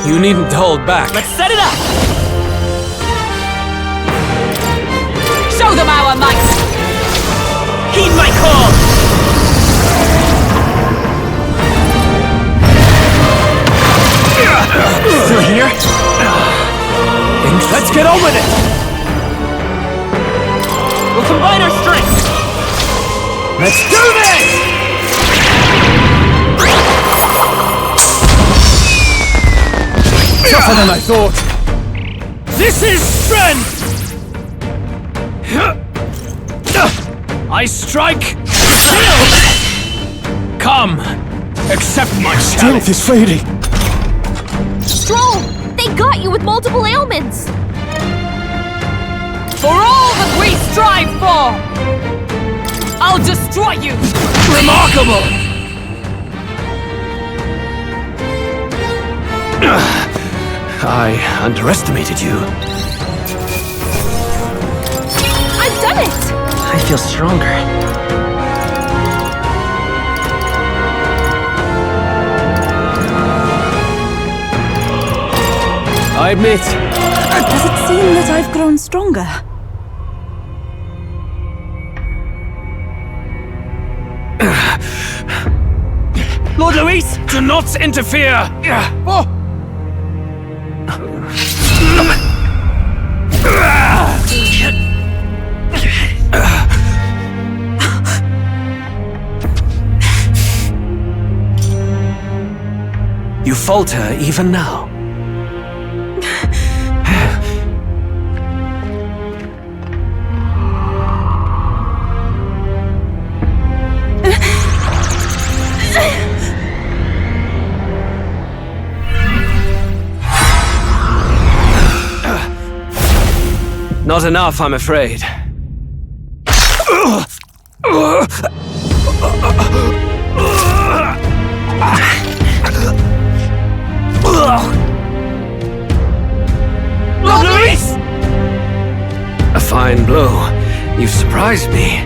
You needn't hold back. Let's set it up! Show them our might! Heed my call! Still here? Let's get on with it! We'll combine our strengths! Let's do this! Tougher than I thought. This is strength! I strike still! Come, accept my strength is fading. Stroll! They got you with multiple ailments! For all that we strive for, I'll destroy you! Remarkable! I underestimated you. I've done it! I feel stronger. I admit. Does it seem that I've grown stronger? Lord Luis, do not interfere! Oh. You falter even now. Not enough, I'm afraid. Lord Luis! A fine blow. You've surprised me.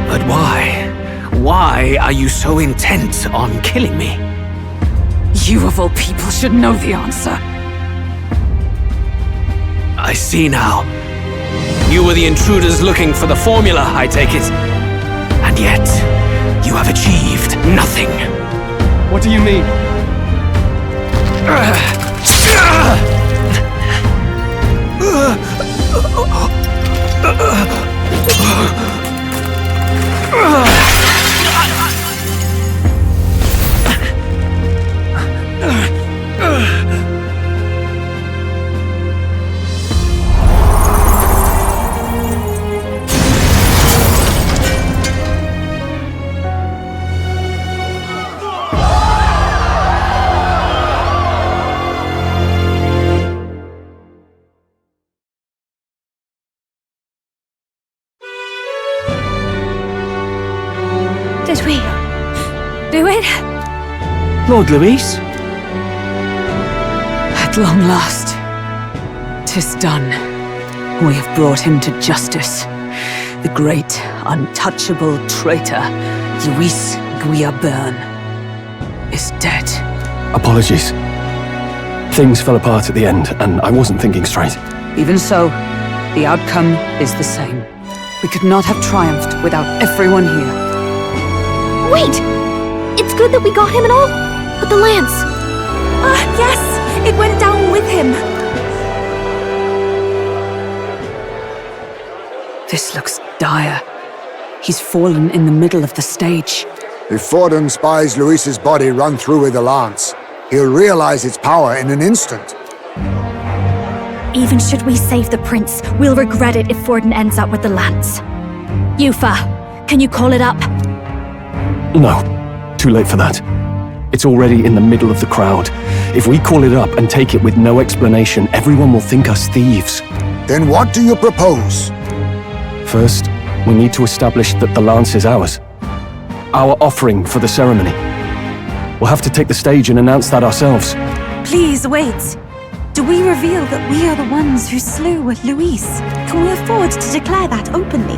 But why? Why are you so intent on killing me? You of all people should know the answer. I see now. You were the intruders looking for the formula, I take it. And yet, you have achieved nothing. What do you mean? Did we do it? Lord Luis? At long last, 'tis done. We have brought him to justice. The great, untouchable traitor, Luis Guillaburn, is dead. Apologies. Things fell apart at the end, and I wasn't thinking straight. Even so, the outcome is the same. We could not have triumphed without everyone here. Wait! It's good that we got him and all, but the lance... Yes! It went down with him! This looks dire. He's fallen in the middle of the stage. If Forden spies Luis's body run through with the lance, He'll realize its power in an instant. Even should we save the prince, we'll regret it if Forden ends up with the lance. Yufa, can you call it up? No, too late for that. It's already in the middle of the crowd. If we call it up and take it with no explanation, everyone will think us thieves. Then what do you propose? First, we need to establish that the lance is ours. Our offering for the ceremony. We'll have to take the stage and announce that ourselves. Please wait. Do we reveal that we are the ones who slew Luis? Can we afford to declare that openly?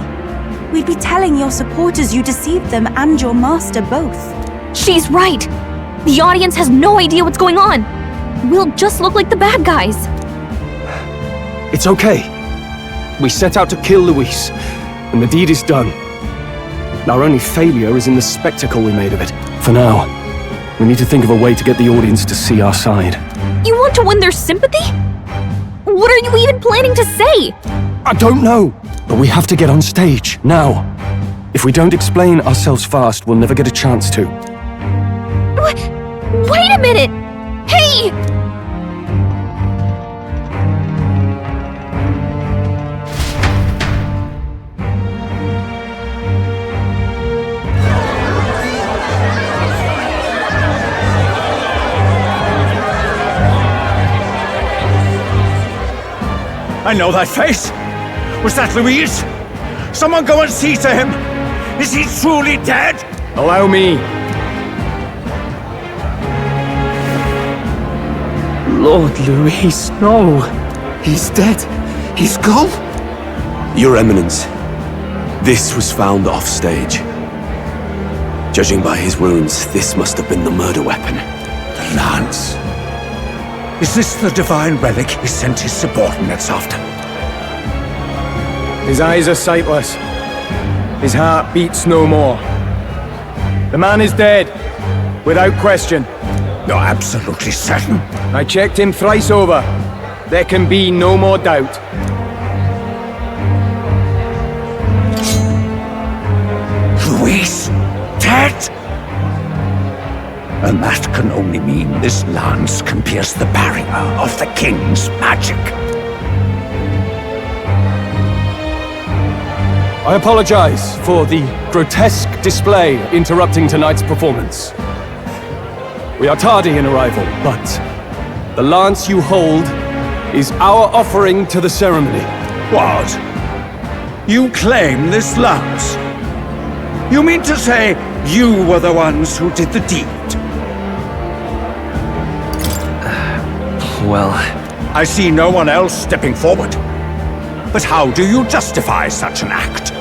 We'd be telling your supporters you deceived them and your master both. She's right! The audience has no idea what's going on! We'll just look like the bad guys. It's okay. We set out to kill Luis, and the deed is done. Our only failure is in the spectacle we made of it. For now, we need to think of a way to get the audience to see our side. You want to win their sympathy? What are you even planning to say? I don't know, but we have to get on stage, now. If we don't explain ourselves fast, we'll never get a chance to. Wait a minute! Hey! I know that face. Was that Luis? Someone go and see to him. Is he truly dead? Allow me. Lord Luis, no. He's dead. He's gone. Your Eminence, this was found off-stage. Judging by his wounds, this must have been the murder weapon. The lance. Is this the divine relic he sent his subordinates after? His eyes are sightless. His heart beats no more. The man is dead, without question. You're absolutely certain? I checked him thrice over. There can be no more doubt. Luis, dead? And that can only mean this lance can pierce the barrier of the king's magic. I apologize for the grotesque display interrupting tonight's performance. We are tardy in arrival, but the lance you hold is our offering to the ceremony. What? You claim this lance? You mean to say you were the ones who did the deed? Well... I see no one else stepping forward. But how do you justify such an act?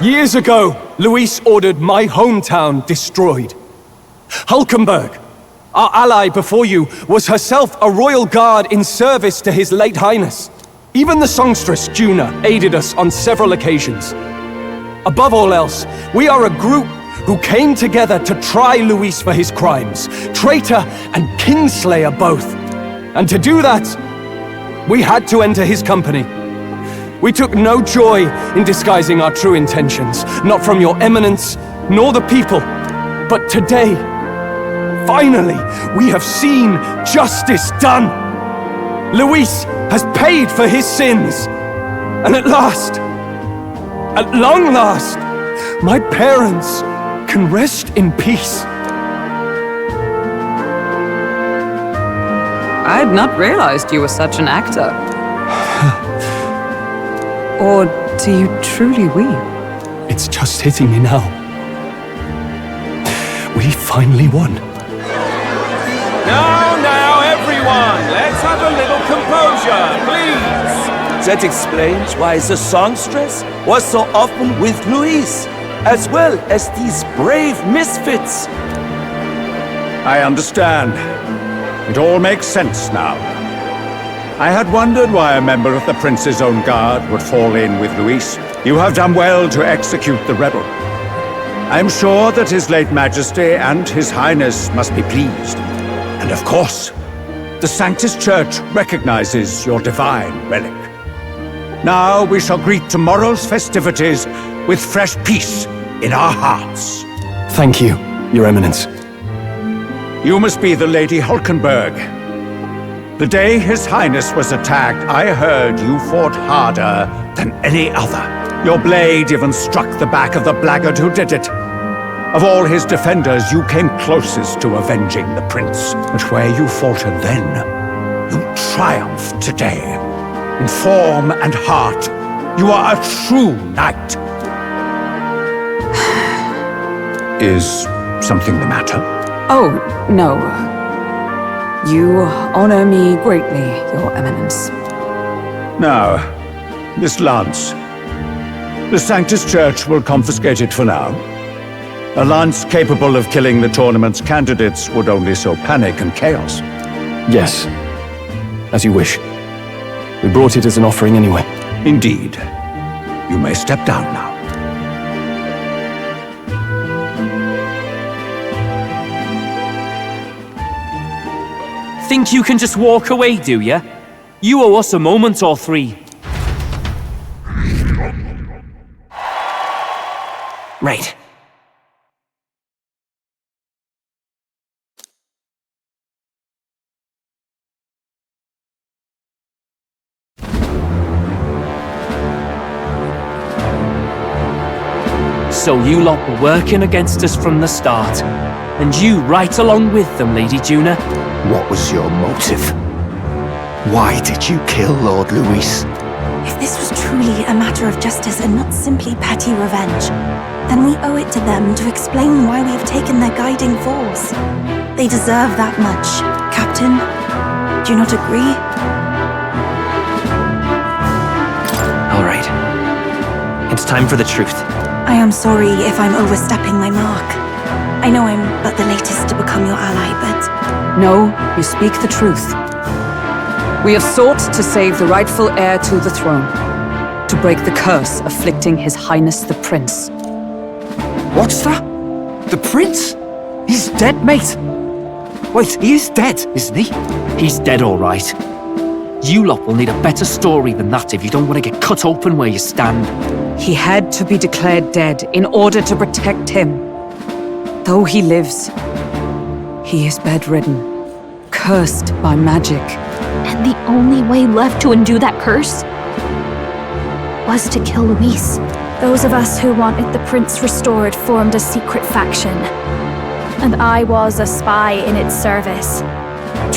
Years ago, Luis ordered my hometown destroyed. Hulkenberg, our ally before you, was herself a royal guard in service to his late highness. Even the songstress, Juna, aided us on several occasions. Above all else, we are a group who came together to try Luis for his crimes, traitor and kingslayer both. And to do that, we had to enter his company. We took no joy in disguising our true intentions, not from your eminence, nor the people. But today, finally, we have seen justice done. Luis has paid for his sins. And at last, at long last, my parents can rest in peace. I had not realized you were such an actor. Or do you truly weep? It's just hitting me now. We finally won. Now, everyone, let's have a little composure, please. That explains why the songstress was so often with Luis, as well as these brave misfits. I understand. It all makes sense now. I had wondered why a member of the Prince's own guard would fall in with Luis. You have done well to execute the rebel. I am sure that His late Majesty and His Highness must be pleased. And of course, the Sanctus Church recognizes your divine relic. Now we shall greet tomorrow's festivities with fresh peace in our hearts. Thank you. Your Eminence. You must be the Lady Hulkenberg. The day His Highness was attacked, I heard you fought harder than any other. Your blade even struck the back of the blackguard who did it. Of all his defenders, you came closest to avenging the prince. But where you faltered then, you triumph today. In form and heart, you are a true knight. Is something the matter? Oh, no. You honor me greatly, Your Eminence. Now, this lance. The Sanctus Church will confiscate it for now. A lance capable of killing the tournament's candidates would only sow panic and chaos. Yes. As you wish. We brought it as an offering anyway. Indeed. You may step down now. Think you can just walk away, do ya? You owe us a moment or three. Right. So you lot were working against us from the start. And you right along with them, Lady Juna. What was your motive? Why did you kill Lord Luis? If this was truly a matter of justice and not simply petty revenge, then we owe it to them to explain why we have taken their guiding force. They deserve that much. Captain, do you not agree? All right. It's time for the truth. I am sorry if I'm overstepping my mark. I know I'm but the latest to become your ally, but... No, you speak the truth. We have sought to save the rightful heir to the throne, to break the curse afflicting His Highness the Prince. What's that? The prince? He's dead, mate. Wait, he is dead, isn't he? He's dead, all right. You lot will need a better story than that if you don't want to get cut open where you stand. He had to be declared dead in order to protect him. Though he lives, he is bedridden, cursed by magic. And the only way left to undo that curse was to kill Luis. Those of us who wanted the prince restored formed a secret faction. And I was a spy in its service,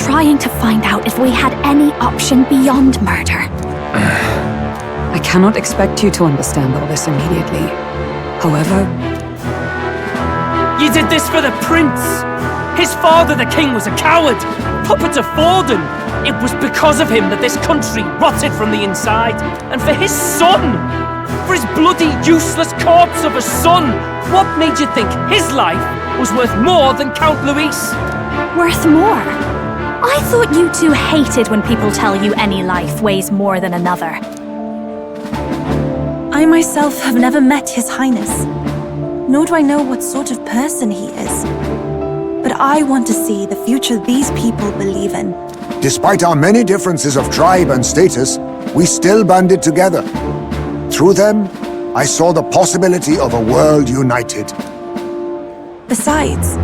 trying to find out if we had any option beyond murder. I cannot expect you to understand all this immediately. However... You did this for the prince! His father, the king, was a coward! Puppet to Forden! It was because of him that this country rotted from the inside! And for his son! For his bloody, useless corpse of a son! What made you think his life was worth more than Count Luis? Worth more? I thought you two hated when people tell you any life weighs more than another. I myself have never met His Highness, nor do I know what sort of person he is. But I want to see the future these people believe in. Despite our many differences of tribe and status, we still banded together. Through them, I saw the possibility of a world united. Besides,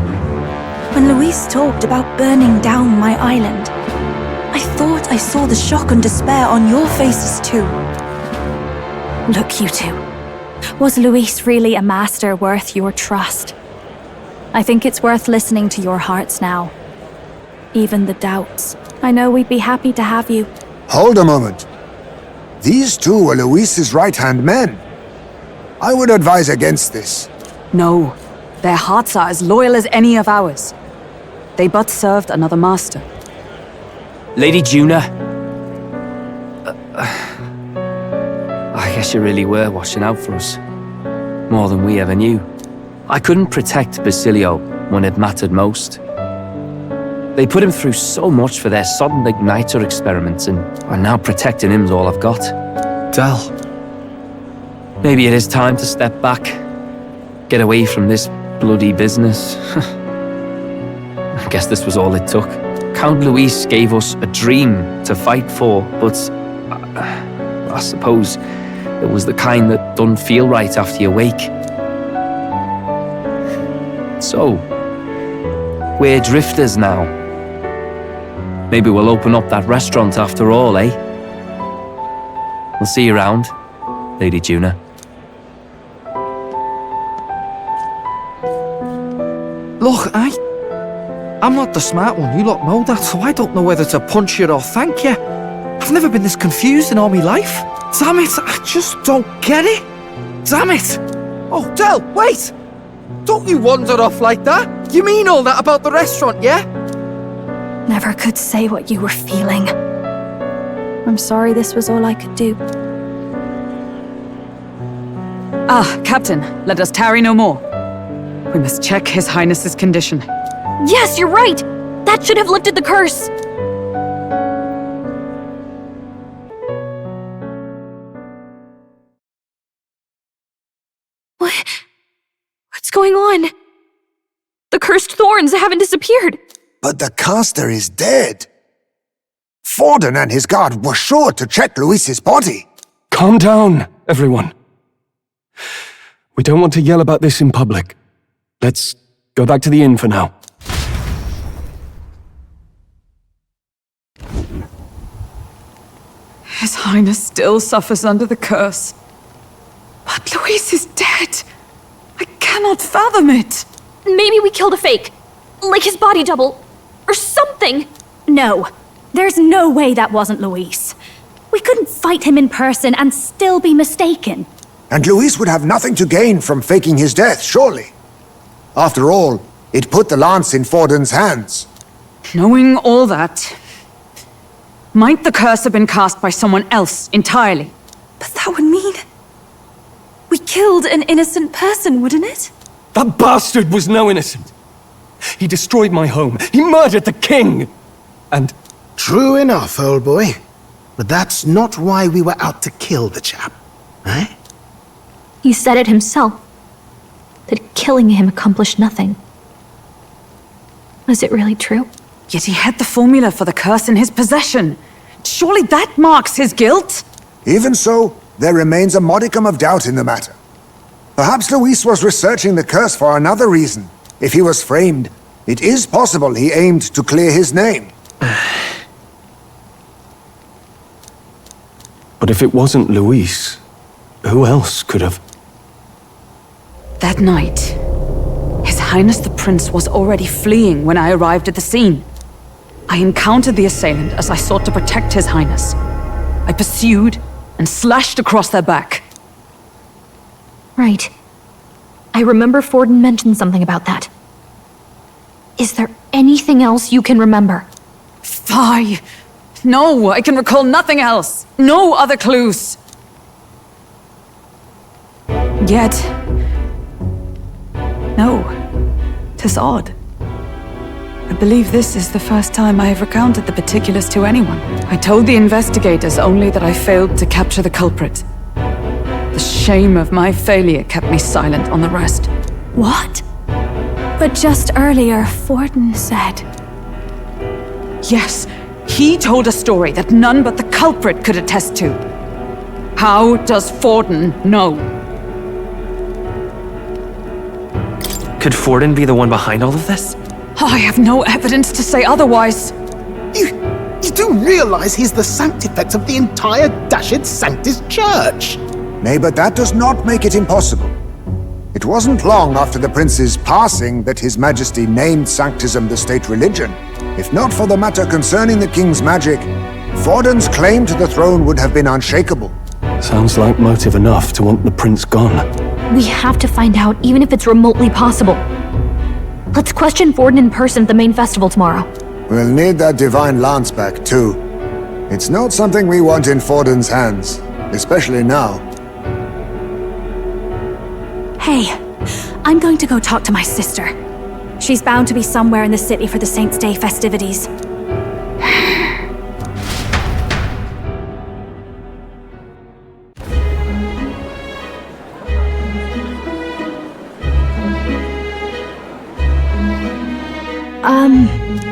when Luis talked about burning down my island, I thought I saw the shock and despair on your faces too. Look, you two. Was Luis really a master worth your trust? I think it's worth listening to your hearts now. Even the doubts. I know we'd be happy to have you. Hold a moment. These two were Luis's right-hand men. I would advise against this. No, their hearts are as loyal as any of ours. They but served another master. Lady Juna. I guess you really were watching out for us. More than we ever knew. I couldn't protect Basilio when it mattered most. They put him through so much for their sodden igniter experiments, and now protecting him's all I've got. Del. Maybe it is time to step back. Get away from this bloody business. I guess this was all it took. Count Luis gave us a dream to fight for, but I suppose it was the kind that doesn't feel right after you wake. So, We're drifters now. Maybe we'll open up that restaurant after all, eh? We'll see you around, Lady Juna. Look, I'm not the smart one, you lot know that, so I don't know whether to punch you or thank you. I've never been this confused in all my life. Damn it, I just don't get it. Damn it! Oh, Del, wait! Don't you wander off like that? You mean all that about the restaurant, yeah? Never could say what you were feeling. I'm sorry this was all I could do. Ah, Captain, let us tarry no more. We must check His Highness's condition. Yes, you're right! That should have lifted the curse! What's going on? The cursed thorns haven't disappeared! But the caster is dead. Forden and his guard were sure to check Luis's body. Calm down, everyone. We don't want to yell about this in public. Let's go back to the inn for now. His Highness still suffers under the curse. But Luis is dead. I cannot fathom it. Maybe we killed a fake. Like his body double. Or something. No. There's no way that wasn't Luis. We couldn't fight him in person and still be mistaken. And Luis would have nothing to gain from faking his death, surely. After all, it put the lance in Forden's hands. Knowing all that, might the curse have been cast by someone else entirely? But that would mean... we killed an innocent person, wouldn't it? That bastard was no innocent. He destroyed my home. He murdered the king. And... True enough, old boy. But that's not why we were out to kill the chap, eh? He said it himself. That killing him accomplished nothing. Was it really true? Yet he had the formula for the curse in his possession. Surely that marks his guilt? Even so, there remains a modicum of doubt in the matter. Perhaps Luis was researching the curse for another reason. If he was framed, it is possible he aimed to clear his name. But if it wasn't Luis, who else could have... That night, His Highness the Prince was already fleeing when I arrived at the scene. I encountered the assailant as I sought to protect His Highness. I pursued and slashed across their back. Right. I remember Forden mentioned something about that. Is there anything else you can remember? Fie! No, I can recall nothing else. No other clues. Yet... no. 'Tis odd. I believe this is the first time I have recounted the particulars to anyone. I told the investigators only that I failed to capture the culprit. The shame of my failure kept me silent on the rest. What? But just earlier, Forden said... Yes, he told a story that none but the culprit could attest to. How does Forden know? Could Forden be the one behind all of this? I have no evidence to say otherwise. You do realize he's the sanctifex of the entire Dashed Sanctis Church? Nay, but that does not make it impossible. It wasn't long after the prince's passing that His Majesty named Sanctism the state religion. If not for the matter concerning the king's magic, Forden's claim to the throne would have been unshakable. Sounds like motive enough to want the prince gone. We have to find out, even if it's remotely possible. Let's question Forden in person at the main festival tomorrow. We'll need that divine lance back, too. It's not something we want in Forden's hands, especially now. Hey, I'm going to go talk to my sister. She's bound to be somewhere in the city for the Saints' Day festivities.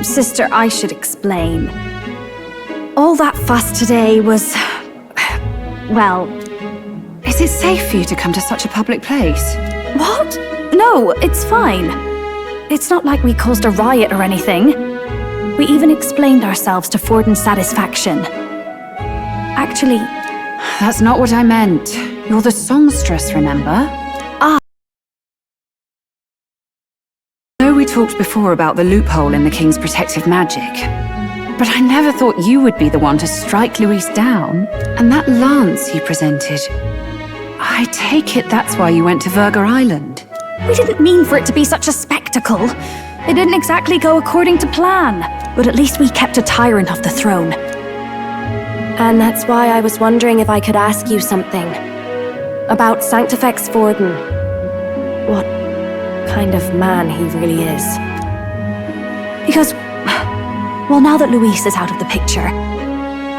Sister, I should explain. All that fuss today was... well... Is it safe for you to come to such a public place? What? No, it's fine. It's not like we caused a riot or anything. We even explained ourselves to Forden's satisfaction. Actually... That's not what I meant. You're the songstress, remember? Ah. I know we talked before about the loophole in the King's protective magic. But I never thought you would be the one to strike Luis down. And that lance you presented... I take it that's why you went to Virga Island. We didn't mean for it to be such a spectacle. It didn't exactly go according to plan. But at least we kept a tyrant off the throne. And that's why I was wondering if I could ask you something. About Sanctifex Forden. What kind of man he really is. Because, well, now that Luis is out of the picture,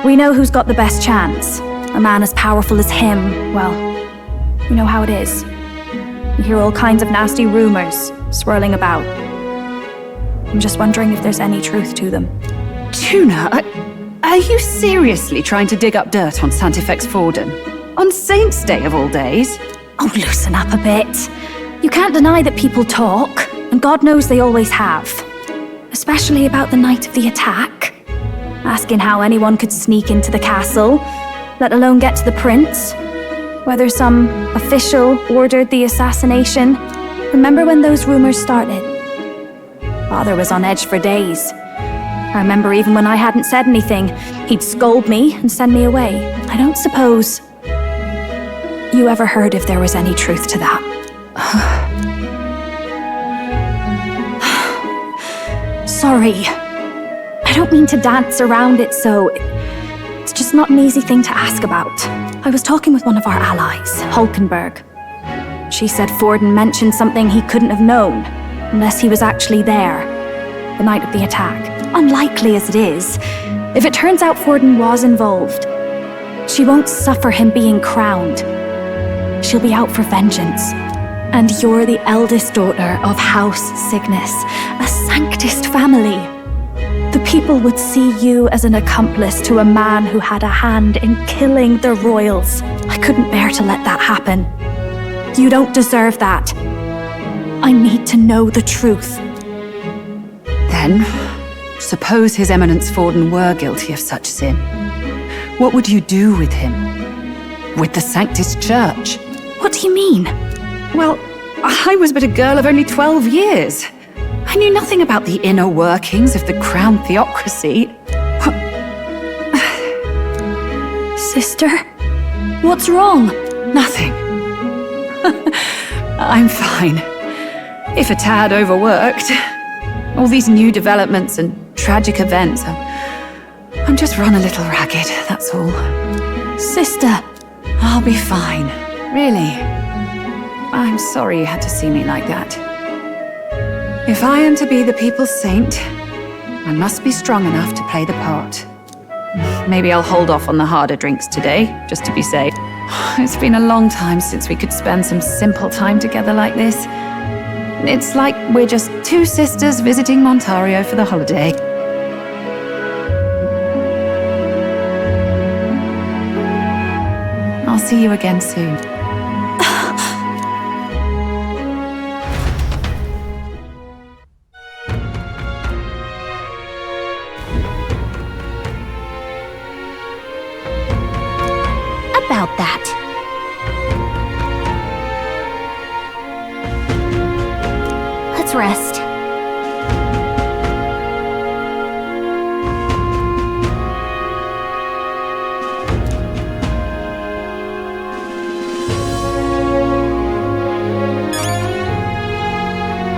we know who's got the best chance. A man as powerful as him, well, you know how it is. You hear all kinds of nasty rumors swirling about. I'm just wondering if there's any truth to them. Tuna, are you seriously trying to dig up dirt on Sanctifex Forden? On Saint's Day of all days? Oh, loosen up a bit. You can't deny that people talk, and God knows they always have. Especially about the night of the attack. Asking how anyone could sneak into the castle, let alone get to the prince. Whether some official ordered the assassination. Remember when those rumors started? Father was on edge for days. I remember even when I hadn't said anything, he'd scold me and send me away. I don't suppose you ever heard if there was any truth to that. Sorry. I don't mean to dance around it, so... It's just not an easy thing to ask about. I was talking with one of our allies, Hulkenberg. She said Forden mentioned something he couldn't have known, unless he was actually there, the night of the attack. Unlikely as it is, if it turns out Forden was involved, she won't suffer him being crowned. She'll be out for vengeance. And you're the eldest daughter of House Cygnus, a Sanctist family. The people would see you as an accomplice to a man who had a hand in killing the royals. I couldn't bear to let that happen. You don't deserve that. I need to know the truth. Then, suppose His Eminence Forden were guilty of such sin. What would you do with him? With the Sanctist Church? What do you mean? Well, I was but a girl of only 12 years. I knew nothing about the inner workings of the crown theocracy. Sister? What's wrong? Nothing. I'm fine. If a tad overworked. All these new developments and tragic events. I'm just run a little ragged, that's all. Sister! I'll be fine. Really. I'm sorry you had to see me like that. If I am to be the people's saint, I must be strong enough to play the part. Maybe I'll hold off on the harder drinks today, just to be safe. It's been a long time since we could spend some simple time together like this. It's like we're just two sisters visiting Montario for the holiday. I'll see you again soon. About that. Let's rest.